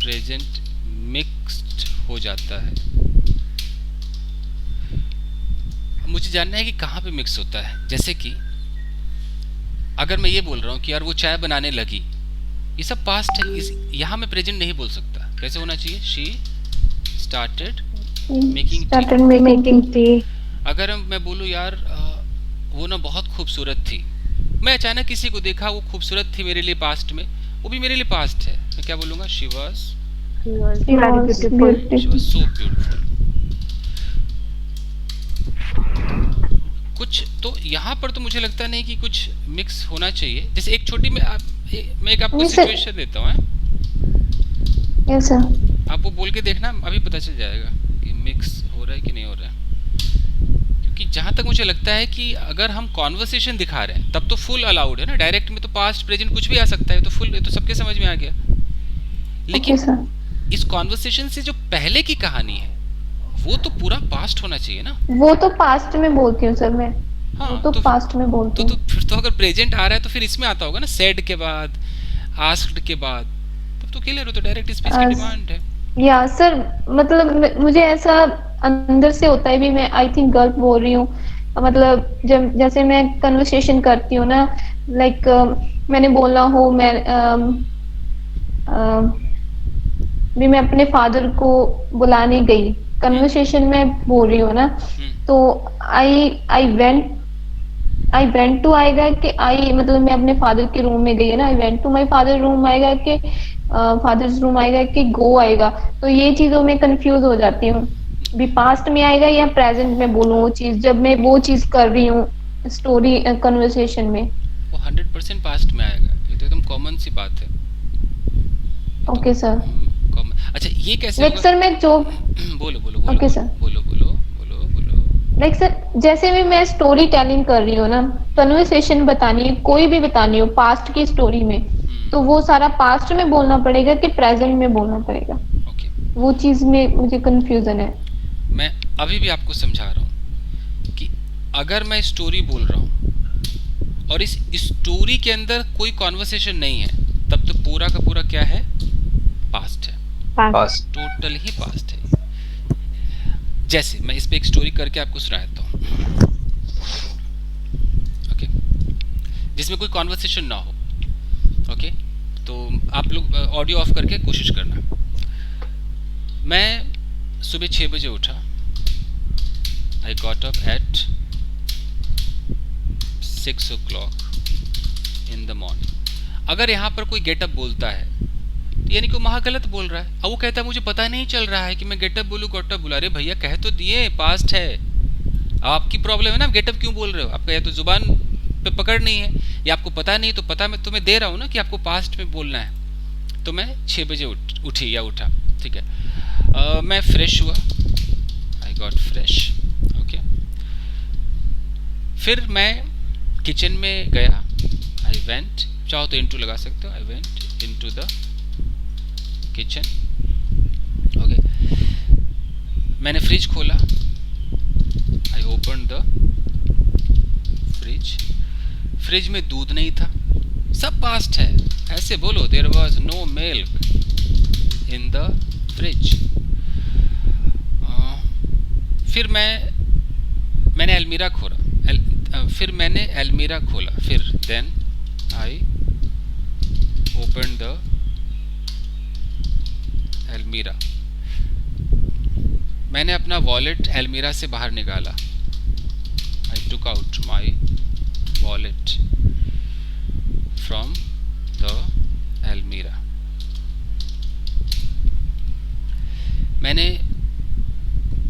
प्रेजेंट मिक्स्ड हो जाता है। मुझे जानना है कि कहाँ पे मिक्स होता है। जैसे कि अगर मैं ये बोल रहा हूँ कि यार वो चाय बनाने लगी, ये सब पास्ट है, यहाँ मैं प्रेजेंट नहीं बोल सकता। कैसे होना चाहिए? She started making tea. अगर मैं बोलूँ यार वो ना बहुत खूबसूरत थी, मैं अचानक किसी को देखा वो खूबसूरत थी मेरे लिए पास्ट में, वो भी मेरे लिए पास्ट है, मैं क्या बोलूँगा? She was so beautiful. कुछ तो यहाँ पर तो मुझे लगता नहीं कि कुछ मिक्स होना चाहिए। जैसे एक छोटी मैं एक आपको सिचुएशन देता हूँ, यस सर, आप वो बोल के देखना, अभी पता चल जाएगा कि मिक्स हो रहा है कि नहीं हो रहा है। कि जहाँ तक मुझे लगता है कि अगर हम कॉन्वर्सेशन दिखा रहे हैं तब तो फुल अलाउड है ना, डायरेक्ट में तो पास्ट प्रेजेंट कुछ भी आ सकता है, तो फुल, ये तो सबके समझ में आ गया। लेकिन इस कॉन्वर्सेशन से जो पहले की कहानी है वो तो पूरा पास्ट होना चाहिए ना। वो तो पास्ट में बोलती हूँ सर मैं। हाँ, वो तो पास्ट में बोलती हूँ। तो फिर तो अगर प्रेजेंट आ रहा है तो फिर इसमें आता होगा ना, सेड के बाद, आस्क्ड के बाद, तब तो क्लियर हो, तो डायरेक्ट स्पीच की डिमांड है। या सर मतलब मुझे ऐसा अंदर से होता है भी, मैं आई थिंक गलत बोल रही हूँ। मतलब जब जैसे मैं कन्वर्सेशन करती हूँ ना, लाइक मैंने बोला हो भी मैं अपने फादर को बुलाने गई, कन्वर्सेशन में बोल रही हूँ ना, तो आई वेंट टू आएगा कि मतलब मैं अपने फादर के रूम में गई है ना, I went to my father room आएगा कि फादर्स रूम आएगा कि गो आएगा। तो ये चीजों में कंफ्यूज हो जाती हूँ, भी पास्ट में आएगा या प्रेजेंट में बोलूँ वो चीज, जब मैं वो चीज कर रही हूँ स्टोरी कन्वर्सेशन में। वो 100% पास्ट में आएगा, ये तो एकदम कॉमन सी बात है। Okay sir. अच्छा ये कैसे लाइक सर मैं जो बोलो ओके सर, बोलो लाइक सर जैसे भी मैं स्टोरी टेलिंग कर रही हूँ ना, कन्वर्सेशन बतानी है, कोई भी बतानी हो पास्ट की स्टोरी में, तो वो सारा पास्ट में बोलना पड़ेगा कि प्रेजेंट में बोलना पड़ेगा? वो चीज में मुझे कंफ्यूजन है। मैं अभी भी आपको समझा रहा हूँ कि अगर मैं स्टोरी बोल रहा हूँ और इस स्टोरी के अंदर कोई कॉन्वर्सेशन नहीं है, तब तो पूरा का पूरा क्या है, पास्ट है, पास्ट, टोटल ही पास्ट है। जैसे मैं इस पे एक स्टोरी करके आपको सुनाता हूँ, ओके, जिसमें कोई कॉन्वर्सेशन ना हो, ओके। तो आप लोग ऑडियो ऑफ करके कोशिश करना। मैं सुबह 6 बजे उठा, I got up at 6 o'clock in the morning. अगर यहाँ पर कोई गेटअप बोलता है तो यानी कि वो महागलत बोल रहा है। अब वो कहता है मुझे पता नहीं चल रहा है कि मैं गेटअप बोलूँ गॉटअप बोला। अरे भैया कह तो दिए, पास्ट है। अब आपकी प्रॉब्लम है ना, गेटअप क्यों बोल रहे हो? आपका या तो जुबान पे पकड़ नहीं है या आपको पता नहीं, तो पता मैं तुम्हें दे रहा हूँ ना कि आपको पास्ट में बोलना है। तो मैं 6 बजे उठी या उठा, ठीक है। मैं फ्रेश हुआ, आई गॉट फ्रेश, ओके। फिर मैं किचन में गया, आई वेंट, चाहो तो इनटू लगा सकते हो, I went into the kitchen, okay. मैंने फ्रिज खोला, I open the fridge. Fridge में दूध नहीं था, सब पास्ट है, ऐसे बोलो, there was no milk in the fridge. फिर मैंने अलमीरा खोला, फिर then I open the almirah. मैंने अपना वॉलेट अलमीरा से बाहर निकाला, I took out my wallet from the almirah. मैंने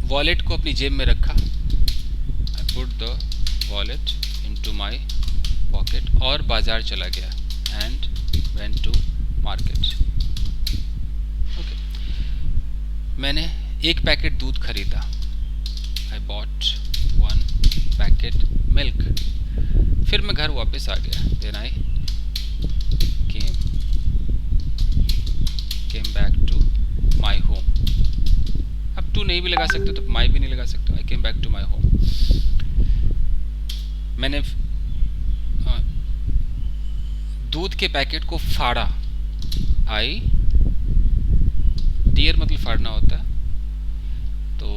वॉलेट को अपनी जेब में रखा, I put the wallet into my pocket और बाजार चला गया and went to market, okay. मैंने एक पैकेट दूध खरीदा, आई बॉट 1 पैकेट मिल्क। फिर मैं घर वापस आ गया, then I came back to my home. अब टू नहीं भी लगा सकते तो माई भी नहीं लगा सकते, I came back to my home. मैंने दूध के पैकेट को फाड़ा, आई टीयर मतलब फाड़ना होता है, तो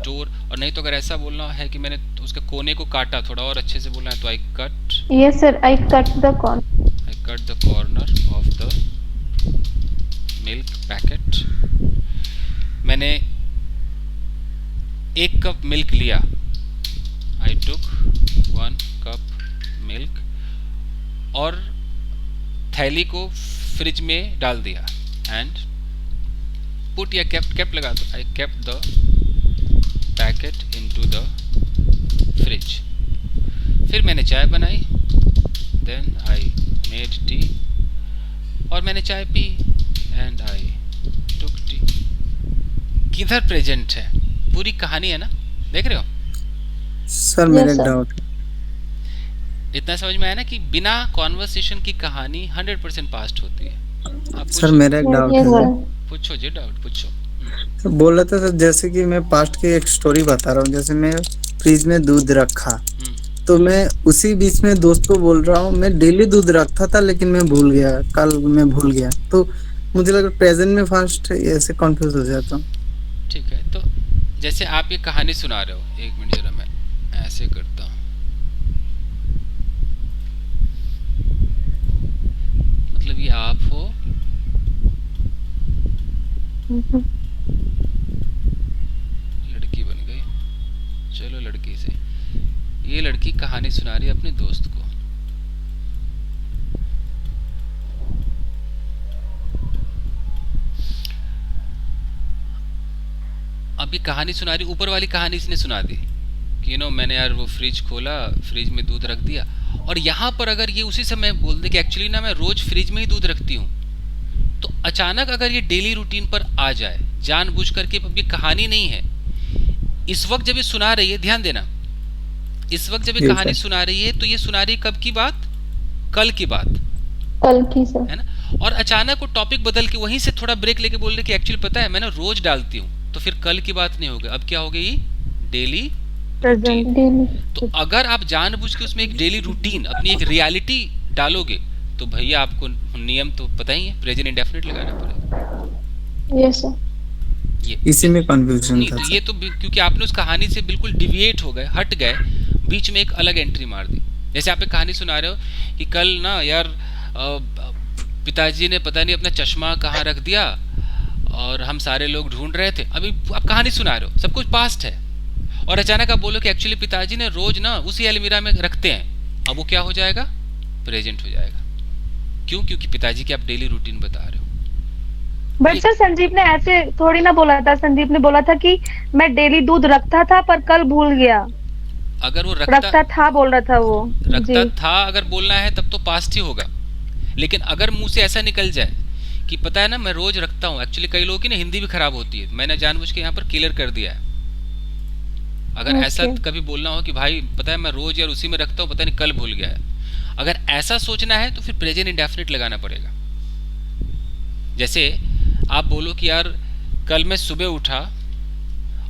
टोर। और नहीं तो अगर ऐसा बोलना है कि मैंने उसके कोने को काटा, थोड़ा और अच्छे से बोलना है तो I cut, yes sir, I cut the corner of the milk packet. मैंने 1 कप मिल्क लिया, आई टुक 1 कप मिल्क और थैली को फ्रिज में डाल दिया एंड पुट या केप्ट लगा दो, I kept the packet into the fridge. फिर मैंने चाय बनाई, देन आई मेड टी और मैंने चाय P and I took T. किधर प्रेजेंट है? पूरी कहानी है ना, देख रहे हो? सर मेरा एक डाउट है। इतना समझ में आया ना कि बिना कॉन्वर्सेशन की कहानी 100% पास्ट होती है। आप सर मेरा एक डाउट है। पूछो जी, डाउट पूछो। तो बोल रहा था सर, जैसे कि मैं पास्ट की एक स्टोरी बता रहा हूँ। जैसे मैं फ्रिज में दूध रखा, तो मैं उसी बीच में दोस्त को बोल रहा हूँ मैं डेली दूध रखता था लेकिन मैं भूल गया, कल मैं भूल गया। तो मुझे लगा प्रेजेंट में फास्ट ऐसे कंफ्यूज हो जाता हूँ। ठीक है, तो जैसे आप ये कहानी सुना रहे हो, एक मिनट जरा मैं ऐसे करता हूँ, मतलब ये आप हो, लड़की बन गई, चलो लड़की से। ये लड़की कहानी सुना रही है अपने दोस्त को। अभी कहानी सुना रही, ऊपर वाली कहानी इसने सुना दी कि मैंने यार वो फ्रिज खोला, फ्रिज में दूध रख दिया। और यहाँ पर अगर ये उसी समय बोल दे कि एक्चुअली ना मैं रोज फ्रिज में ही दूध रखती हूँ, तो अचानक अगर ये डेली रूटीन पर आ जाए जानबूझ करके, अब ये कहानी नहीं है। इस वक्त जब ये सुना रही है, ध्यान देना, इस वक्त जब ये कहानी सुना रही है तो ये सुना रही है कब की बात? कल की बात, कल की सर, है ना। और अचानक वो टॉपिक बदल के वहीं से थोड़ा ब्रेक लेके बोल रहे कि एक्चुअली पता है मैं ना रोज डालती हूँ, तो फिर कल की बात नहीं होगी, अब क्या हो गई? Daily routine. तो अगर आप जानबूझ के उसमें एक डेली रूटीन, अपनी एक रियलिटी डालोगे, तो भैया आपको नियम तो पता ही है, प्रेजेंट इंडेफिनिट लगाना पड़ेगा। Yes sir. ये इसी में कंफ्यूजन था। तो ये तो क्योंकि आपने उस कहानी से बिल्कुल डिविएट हो गए, हट गए, बीच में एक अलग एंट्री मार दी। जैसे आप एक कहानी सुना रहे हो कि कल ना यार पिताजी ने पता नहीं अपना चश्मा कहाँ रख दिया और हम सारे लोग ढूंढ रहे थे। अभी आप कहानी सुना रहे हो, सब कुछ पास्ट है, और अचानक आप बोलो कि एक्चुअली पिताजी ने रोज ना उसी अलमीरा में रखते हैं, अब वो क्या हो जाएगा? प्रेजेंट हो जाएगा। क्यों? क्योंकि पिताजी की आप डेली रूटीन बता रहे हो। बट सर संदीप ने ऐसे थोड़ी ना बोला था, संदीप ने बोला था कि मैं डेली दूध रखता था पर कल भूल गया। अगर वो रखता था बोल रहा था, वो रखता था अगर बोलना है तब तो पास्ट ही होगा। लेकिन अगर मुंह से ऐसा निकल जाए कि पता है ना मैं रोज रखता हूँ, एक्चुअली कई लोगों की ना हिंदी भी खराब होती है, मैंने जानबूझ के यहाँ पर क्लियर कर दिया है। अगर ऐसा कभी बोलना हो कि भाई पता है मैं रोज यार उसी में रखता हूँ, पता नहीं कल भूल गया है, अगर ऐसा सोचना है तो फिर प्रेजेंट इंडेफिनिट लगाना पड़ेगा। जैसे आप बोलो कि यार कल मैं सुबह उठा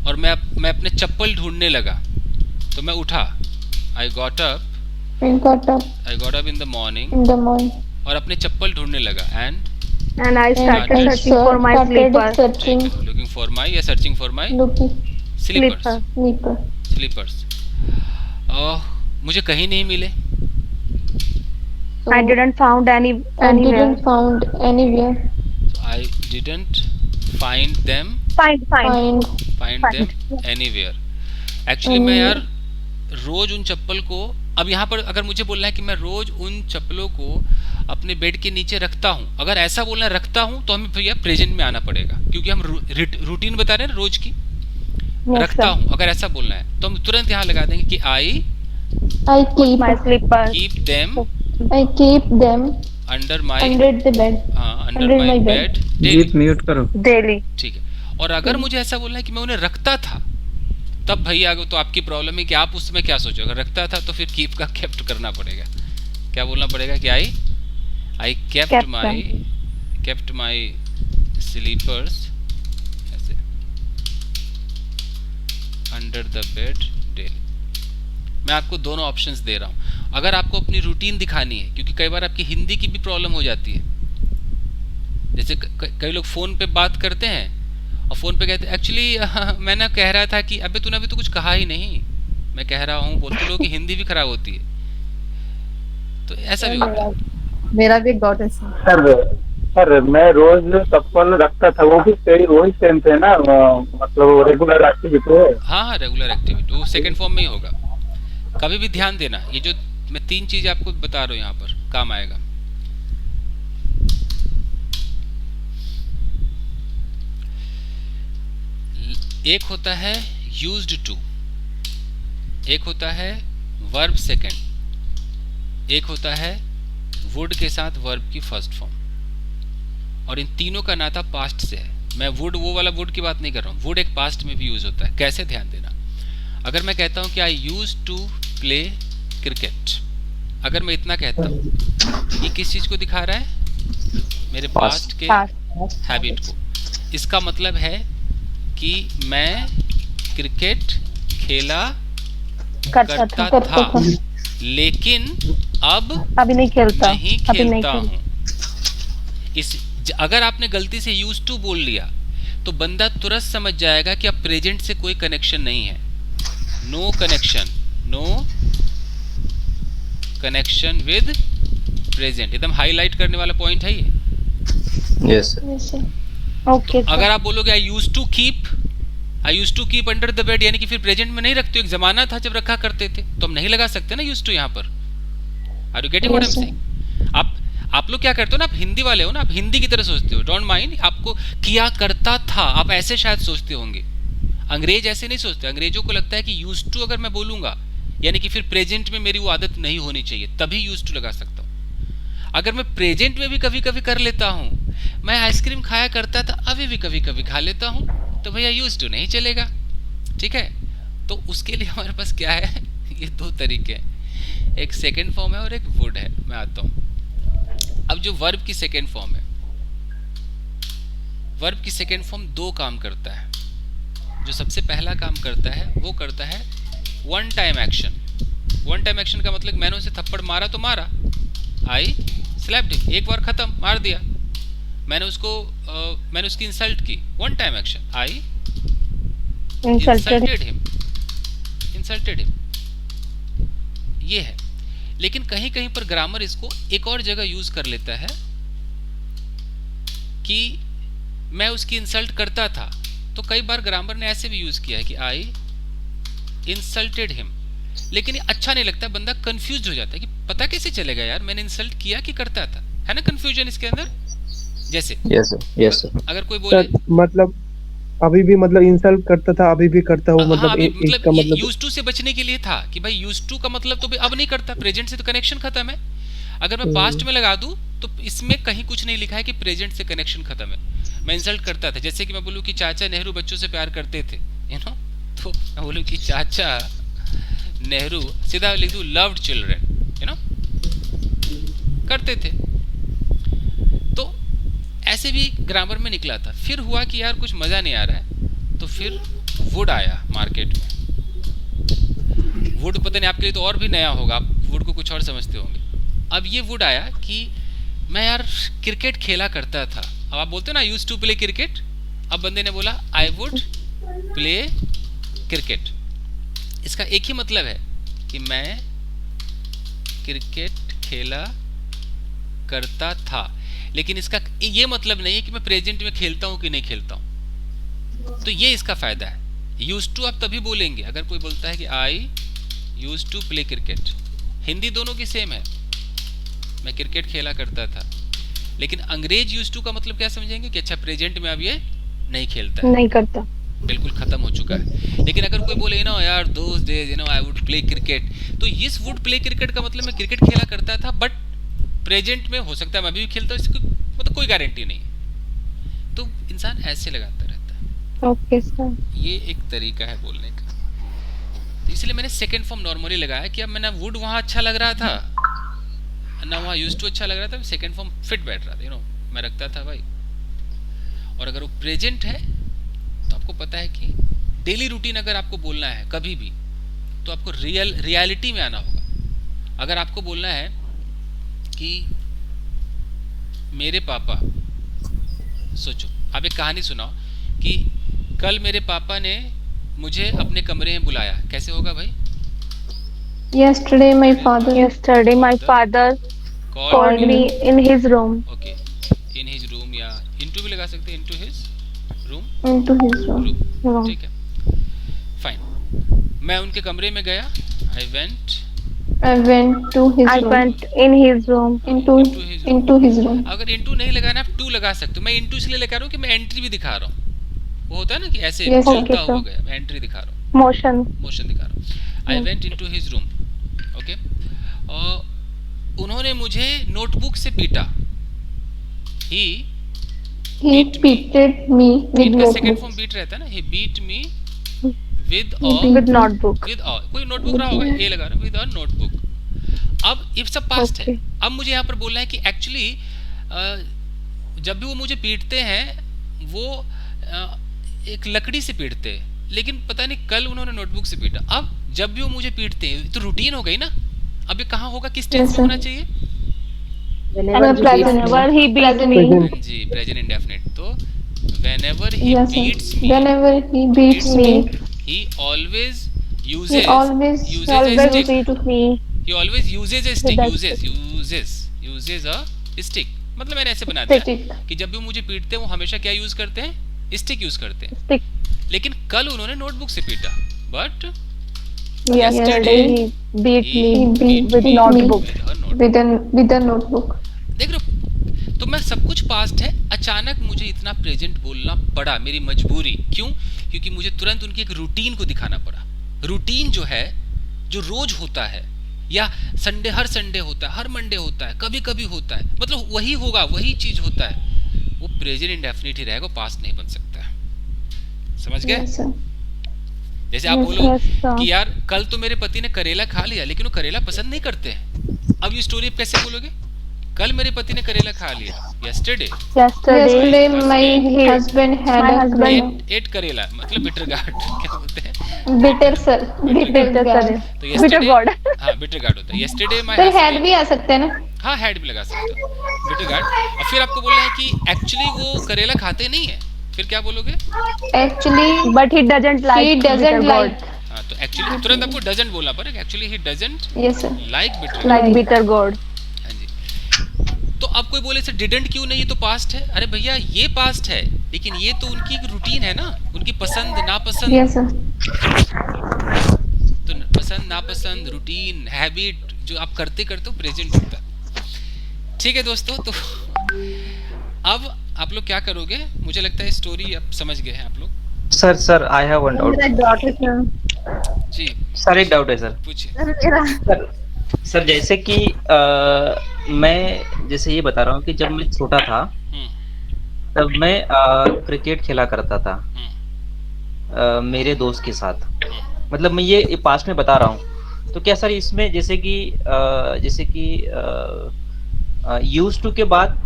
और मैं अपने चप्पल ढूंढने लगा, तो मैं उठा, I got up in the morning, और अपने चप्पल ढूंढने लगा, and I started searching for my slippers, looking for my या सर्चिंग फॉर माय स्लीपर्स। मुझे कहीं नहीं मिले, I didn't found anywhere. I didn't find them. Find them anywhere. Actually मैं यार रोज उन चप्पल को, अब यहाँ पर अगर मुझे बोलना है कि मैं रोज उन चप्पलों को अपने बेड के नीचे रखता हूँ, अगर ऐसा बोलना है रखता हूँ, तो हमें भैया प्रेजेंट में आना पड़ेगा, क्योंकि हम रूटीन बता रहे हैं रोज की। रखता हूँ अगर ऐसा बोलना है तो हम तुरंत यहाँ लगा देंगे कि I keep them under my bed mute करो daily। ठीक है। और अगर मुझे ऐसा बोलना है कि मैं उन्हें रखता था, तब भैया तो आपकी प्रॉब्लम है कि आप उस समय क्या सोचो। अगर रखता था तो फिर कीप का केप्ट करना पड़ेगा, क्या बोलना पड़ेगा कि आई केप्ट माई स्लीपर्स ऐसे अंडर द बेड डेली। मैं आपको दोनों ऑप्शंस दे रहा हूं। अगर आपको अपनी रूटीन दिखानी है, क्योंकि कई बार आपकी हिंदी की भी प्रॉब्लम हो जाती है, जैसे कई लोग फोन पे बात करते हैं और फोन पे कहते हैं एक्चुअली मैं ना कह रहा था कि अबे तूने अभी तो कुछ कहा ही नहीं, मैं कह रहा हूँ, बोलते लोग की हिंदी भी खराब होती है, तो ऐसा भी होता है। मेरा भी डाउट है सर मैं रोज चप्पल रखता था, वो भी वही सेम थे ना, मतलब रेगुलर एक्टिविटी है। हाँ रेगुलर एक्टिविटी, वो सेकंड फॉर्म में ही होगा। कभी भी ध्यान देना, ये जो मैं 3 चीज आपको बता रहा हूँ यहाँ पर काम आएगा। एक होता है यूज्ड टू, एक होता है वर्ब सेकंड, एक होता है वुड के साथ वर्ब की फर्स्ट फॉर्म, और इन तीनों का नाता पास्ट से है। मैं वुड वो वाला वुड की बात नहीं कर रहा हूँ, वुड एक पास्ट में भी यूज होता है। कैसे, ध्यान देना, अगर मैं कहता हूँ कि I use to play cricket, अगर मैं इतना कहता हूँ, ये किस चीज को दिखा रहा है? मेरे पास्ट के हैबिट को। इसका मतलब है कि मैं क्रिकेट खेला करता था, लेकिन अभी नहीं खेलता हूँ। अगर आपने गलती से यूज टू बोल लिया तो बंदा तुरंत समझ जाएगा कि अब प्रेजेंट से कोई कनेक्शन नहीं है। नो कनेक्शन विद प्रेजेंट, एकदम हाईलाइट करने वाला पॉइंट है ये। Yes okay. अगर आप बोलोगे I use to keep under the bed, यानी कि फिर प्रेजेंट में नहीं रखते हो, एक जमाना था जब रखा करते थे, तो हम नहीं लगा सकते ना यूज टू यहाँ पर। Are you getting what I am saying? आप लोग क्या करते हो ना, आप हिंदी वाले हो ना, आप हिंदी की तरह सोचते हो, डोंट माइंड, आपको किया करता था, आप ऐसे शायद सोचते होंगे। अंग्रेज ऐसे नहीं सोचते, अंग्रेजों को लगता है कि यूज टू अगर मैं बोलूंगा यानी कि फिर प्रेजेंट में मेरी वो आदत नहीं होनी चाहिए, तभी यूज टू लगा सकता हूँ। अगर मैं प्रेजेंट में भी कभी कभी कर लेता हूँ, मैं आइसक्रीम खाया करता था, अभी भी कभी कभी खा लेता हूँ, तो भैया यूज टू नहीं चलेगा। ठीक है, तो उसके लिए हमारे पास क्या है, ये दो तरीके हैं, एक सेकेंड फॉर्म है और एक वुड है। मैं आता हूँ अब जो वर्ब की सेकेंड फॉर्म है, वर्ब की सेकेंड फॉर्म दो काम करता है। जो सबसे पहला काम करता है वो करता है one time action. One time action का मतलब मैंने उसे थप्पड़ मारा तो मारा, आई स्लैप्ड हिम, एक बार खत्म, मार दिया। मैंने उसकी इंसल्ट की, वन टाइम एक्शन, आई इंसल्टेड हिम, ये है। लेकिन कहीं कहीं पर ग्रामर इसको एक और जगह यूज कर लेता है कि मैं उसकी इंसल्ट करता था, तो कई बार ग्रामर ने ऐसे भी यूज किया है कि आई इंसल्टेड हिम, लेकिन ये अच्छा नहीं लगता, बंदा कंफ्यूज हो जाता है कि पता कैसे चलेगा यार मैंने इंसल्ट किया कि करता था, है ना कंफ्यूजन इसके अंदर। जैसे यस सर अगर कोई बोले मतलब अभी भी मतलब इंसल्ट करता था, अभी भी करता हूँ, मतलब इसका मतलब यूज टू से बचने के लिए था कि भाई यूज टू का मतलब तो अब नहीं करता, प्रेजेंट से तो कनेक्शन खत्म है। अगर मैं पास्ट में लगा दूं तो इसमें कहीं कुछ नहीं लिखा है कि प्रेजेंट से कनेक्शन खत्म है। मैं इंसल्ट करता था, जैसे कि मैं बोलूं कि चाचा नेहरू बच्चों से प्यार करते थे, यू नो, तो मैं बोलूं कि चाचा नेहरू, सीधा लिख दूं लव्ड चिल्ड्रन, यू नो, करते थे। तो ऐसे भी ग्रामर में निकला था। फिर हुआ कि यार कुछ मजा नहीं आ रहा है, तो फिर वुड आया मार्केट में। वुड पता नहीं आपके लिए तो और भी नया होगा, आप वुड को कुछ और समझते होंगे। अब ये वुड आया कि मैं यार क्रिकेट खेला करता था। अब आप बोलते हो ना यूज्ड टू प्ले क्रिकेट, अब बंदे ने बोला आई वुड प्ले क्रिकेट। इसका एक ही मतलब है कि मैं क्रिकेट खेला करता था, लेकिन इसका ये मतलब नहीं है कि मैं प्रेजेंट में खेलता हूं कि नहीं खेलता हूं। तो ये इसका फायदा है। यूज टू आप तभी बोलेंगे अगर कोई बोलता है कि I use to play cricket. Hindi दोनों की सेम है, मैं क्रिकेट खेला करता था, लेकिन अंग्रेज यूज टू का मतलब क्या समझेंगे कि अच्छा प्रेजेंट में अब ये नहीं खेलता है, नहीं करता, बिल्कुल खत्म हो चुका है। लेकिन अगर कोई बोले ना यार those days you know I would play cricket, तो इस वुड प्ले क्रिकेट का मतलब मैं क्रिकेट खेला करता था, बट प्रेजेंट में हो सकता है मैं भी खेलता हूँ, इसकी मतलब कोई गारंटी नहीं। तो इंसान ऐसे लगाता रहता है। ओके सर, ये एक तरीका है बोलने का। तो इसलिए मैंने सेकंड फॉर्म नॉर्मली लगाया कि अब मैंने वुड वहाँ अच्छा लग रहा था ना वहाँ यूज्ड टू अच्छा लग रहा था, सेकंड फॉर्म फिट बैठ रहा था, यू नो, मैं रखता था भाई। और अगर वो प्रेजेंट है तो आपको पता है कि डेली रूटीन अगर आपको बोलना है कभी भी, तो आपको रियलिटी में आना होगा। अगर आपको बोलना है कि मेरे पापा, सोचो आप एक कहानी सुनाओ कि कल मेरे पापा ने मुझे अपने कमरे में बुलाया, कैसे होगा भाई? Yesterday my father called me in his room. Okay, in his room या into भी लगा सकते हैं, into his room. Into his room. ठीक है, फाइन। मैं उनके कमरे में गया, I went to his room. I went in his room. Into his room. अगर into नहीं लगाना आप to लगा सकते हो। मैं into इसलिए लगा रहा हूँ कि मैं एंट्री भी दिखा रहा हूँ। वो होता है ना कि ऐसे चलता हुआ गया, मैं एंट्री दिखा रहा हूँ, मोशन दिखा रहा हूँ। I went into his room. Okay, और उन्होंने मुझे नोटबुक से पीटा। He He beated me with beat का सेकंड notebook. फॉर्म बीट रहता है ना, he beat me with With notebook. with कोई नोटबुक रहा होगा, ए लगा रहा विद अ नोटबुक। अब ये सब पास्ट है। अब मुझे यहाँ पर बोलना है कि एक्चुअली जब भी वो मुझे पीटते हैं वो एक लकड़ी से पीटते हैं, लेकिन पता नहीं कल उन्होंने नोटबुक से पीटा। अब जब भी वो मुझे पीटते हैं तो रूटीन हो गई ना। अब ये कहाँ होगा, किस टेंस में होना चाहिए? Whenever he beats me. जी, प्रेजेंट इंडेफिनिट। तो whenever he Yes, sir. beats me, Whenever he beats me, he always he uses always a stick. beats me. He always uses a stick. With a uses a stick। मतलब मैंने ऐसे बना दिया Stick. कि जब भी मुझे पीटते हैं वो हमेशा क्या यूज करते हैं? स्टिक यूज करते हैं। Stick. लेकिन कल उन्होंने नोटबुक से पीटा। But Yesterday he beat he me beat with me notebook. with a notebook. देख रहे हो, तो मैं सब कुछ पास्ट है, अचानक मुझे इतना प्रेजेंट बोलना पड़ा, मेरी मजबूरी। क्यों? क्योंकि मुझे तुरंत उनकी एक रूटीन को दिखाना पड़ा। रूटीन जो है, जो रोज होता है, या संडे, हर संडे होता है, हर मंडे होता है, कभी कभी होता है, मतलब वही होगा, वही चीज होता है, वो प्रेजेंट इंडेफिनिट ही रहेगा, पास्ट नहीं बन सकता है। समझ गए? Yes, sir. जैसे आप Yes, बोलो yes, sir. कि यार कल तो मेरे पति ने करेला खा लिया, लेकिन वो करेला पसंद नहीं करते हैं। अब ये स्टोरी कैसे बोलोगे? कल मेरे पति ने करेला खा लिया। Yesterday Yesterday my husband had ate करेला, मतलब बिटर गार्ड क्या बोलते हैं? bitter sir, bitter sir. तो yesterday हाँ बिटर गार्ड होता है। Yesterday my फिर had भी आ सकते हैं ना? हाँ हैड भी लगा सकते हो, बिटर गार्ड। और फिर आपको बोलना है कि एक्चुअली वो करेला खाते नहीं है, फिर क्या बोलोगे? Actually, But he doesn't like. he doesn't like. हाँ, तो एक्चुअली तुरंत आपको डजंट बोलना पड़ेगा। Actually he doesn't Yes, sir. Like bitter. Like bitter gourd. हाँ जी। तो अब कोई बोले सर डिडंट क्यों नहीं, ये तो पास्ट है। अरे भैया ये पास्ट है, लेकिन ये तो उनकी एक रूटीन है ना, उनकी पसंद नापसंद। Yes, sir. तो पसंद नापसंद, रूटीन, हैबिट जो आप करते करते हो प्रेजेंट होता है। ठीक है दोस्तों, तो अब आप लोग क्या करोगे? मुझे लगता है स्टोरी अब समझ गए हैं आप लोग। Sir I have one doubt. जी सर एक डाउट है सर। पूछिए। सर जैसे कि मैं जैसे ये बता रहा हूँ कि जब मैं छोटा था तब मैं क्रिकेट खेला करता था मेरे दोस्त के साथ। मतलब मैं ये पास्ट में बता रहा हूँ। तो क्या सर इसमें जैसे कि यूज्ड टू के बाद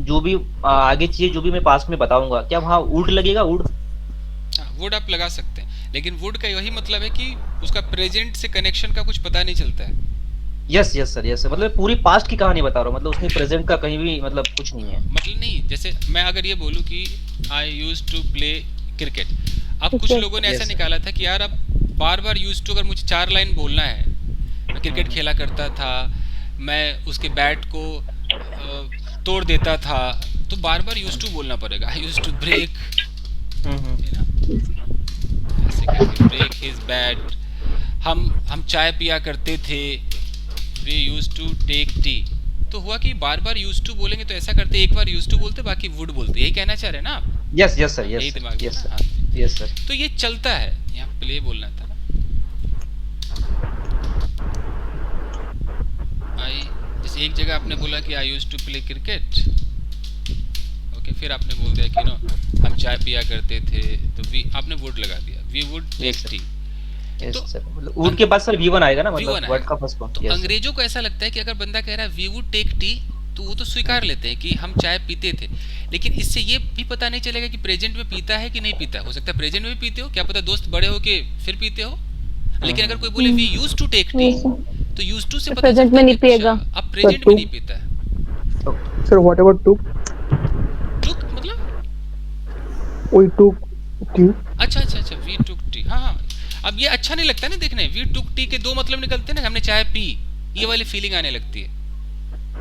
जो भी आगे चीजें जो भी मैं पास्ट में बताऊंगा, क्या वहाँ वुड लगेगा? वुड आप लगा सकते हैं, लेकिन वुड का यही मतलब है कि उसका प्रेजेंट से कनेक्शन का कुछ पता नहीं चलता है। यस सर मतलब पूरी पास्ट की कहानी बता रहा हूँ, मतलब उसमें प्रेजेंट का कहीं भी मतलब कुछ नहीं है। मतलब नहीं, जैसे मैं अगर ये बोलूँ कि I used to play cricket, अब कुछ लोगों ने ऐसा निकाला था कि यार अब बार बार यूज्ड टू, अगर मुझे 4 लाइन बोलना है, मैं क्रिकेट खेला करता था, मैं उसके बैट को तोड़ देता था, तो बार बार यूज्ड टू बोलना पड़ेगा। I used to break, break his bat. हम चाय पिया करते थे, we used to take tea. तो हुआ कि बार बार यूज्ड टू बोलेंगे तो ऐसा करते, एक बार यूज्ड टू बोलते बाकी वुड बोलते। यही कहना चाह रहे हैं ना आप? यस सर, यही दिमाग में। Yes sir. तो ये चलता है, यहाँ प्ले बोलना था ना। जैसे एक जगह आपने बोला कि I used to play cricket, okay, फिर आपने बोल दिया कि नो हम चाय पिया करते थे, तो वी आपने वुड लगा दिया, वी वुड टेक टी। तो मतलब वुड के बाद सर V1 आएगा ना, मतलब वर्ड का फर्स्ट फॉर्म। तो अंग्रेजों को ऐसा लगता है कि अगर बंदा कह रहा है वी वुड टेक टी, तो वो तो स्वीकार लेते हैं कि हम चाय पीते थे, लेकिन इससे ये भी पता नहीं चलेगा कि प्रेजेंट में पीता है कि नहीं पीता। हो सकता है प्रेजेंट में भी पीते हो, क्या पता दोस्त बड़े हो के फिर पीते हो। लेकिन अगर कोई बोले we used to take tea, तो यूज्ड टू से पता प्रेजेंट में नहीं पिएगा, अब प्रेजेंट में नहीं पीता है। सर व्हाट अबाउट टुक? टुक मतलब we took tea। अच्छा वी टुक टी। हाँ, अब ये अच्छा नहीं लगता ना देखने। वी टुक टी के 2 मतलब निकलते हैं ना, हमने चाय पी, ये वाली फीलिंग आने लगती है।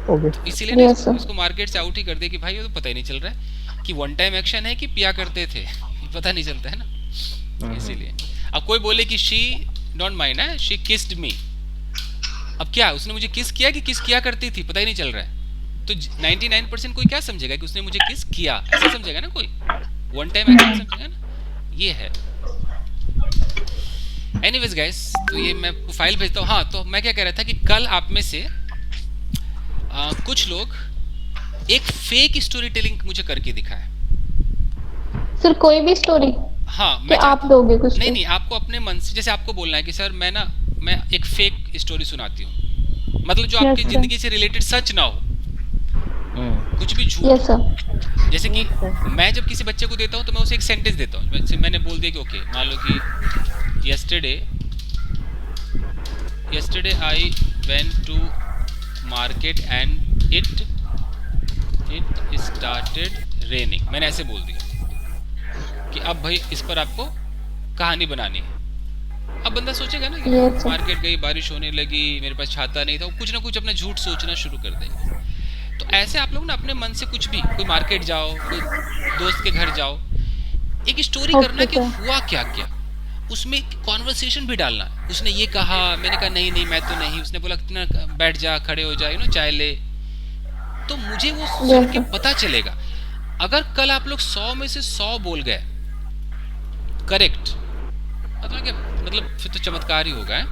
ओके, इसीलिए इसको मार्केट से आउट ही कर दे कि भाई ये तो पता ही नहीं चल रहा है कि वन टाइम एक्शन है कि पिया करते थे, पता नहीं चलता है ना, इसीलिए। अब कोई बोले कि शी डोंट माइंड है, शी किस्ड मी, अब क्या उसने मुझे किस किया कि किस किया करती थी, पता ही नहीं चल रहा है। तो 99% कोई क्या समझेगा कि उसने मुझे किस किया, ऐसा समझेगा ना कोई, वन टाइम एक्शन समझेगा ना, ये है। एनीवेज गाइस, तो ये मैं फाइल भेजता हूँ। हाँ, तो मैं क्या कह रहा था कि कल आप में से कुछ लोग एक फेक स्टोरी टेलिंग मुझे करके दिखाया। सर कोई भी स्टोरी हाँ कि आप दोगे कुछ नहीं नहीं, आपको अपने मन से, जैसे आपको बोलना है कि सर मैं एक फेक स्टोरी सुनाती हूँ, मतलब जो आपकी जिंदगी से रिलेटेड सच ना हो, कुछ भी झूठ। Yes sir. जैसे कि मैं जब किसी बच्चे को देता हूँ तो मैं उसे एक सेंटेंस देता हूँ, जैसे मैंने बोल दिया कि ओके, मान लो कि yesterday I went to market and it started raining, मैंने ऐसे बोल दिया कि अब भाई इस पर आपको कहानी बनानी है। अब बंदा सोचेगा ना कि मार्केट गई, बारिश होने लगी, मेरे पास छाता नहीं था, वो कुछ ना कुछ अपना झूठ सोचना शुरू कर देगा। तो ऐसे आप लोग ना अपने मन से कुछ भी, कोई मार्केट जाओ, कोई दोस्त के घर जाओ, एक स्टोरी करना कि हुआ क्या क्या, उसमें कॉन्वर्सेशन भी डालना। उसने ये कहा, मैंने कहा नहीं नहीं मैं तो नहीं, उसने बोला कितना बैठ जा, खड़े हो जा, चाय ले, तो मुझे वो सुन के पता चलेगा। अगर कल आप लोग 100 में से 100 बोल गए करेक्ट, मतलब फिर तो चमत्कार ही होगा है?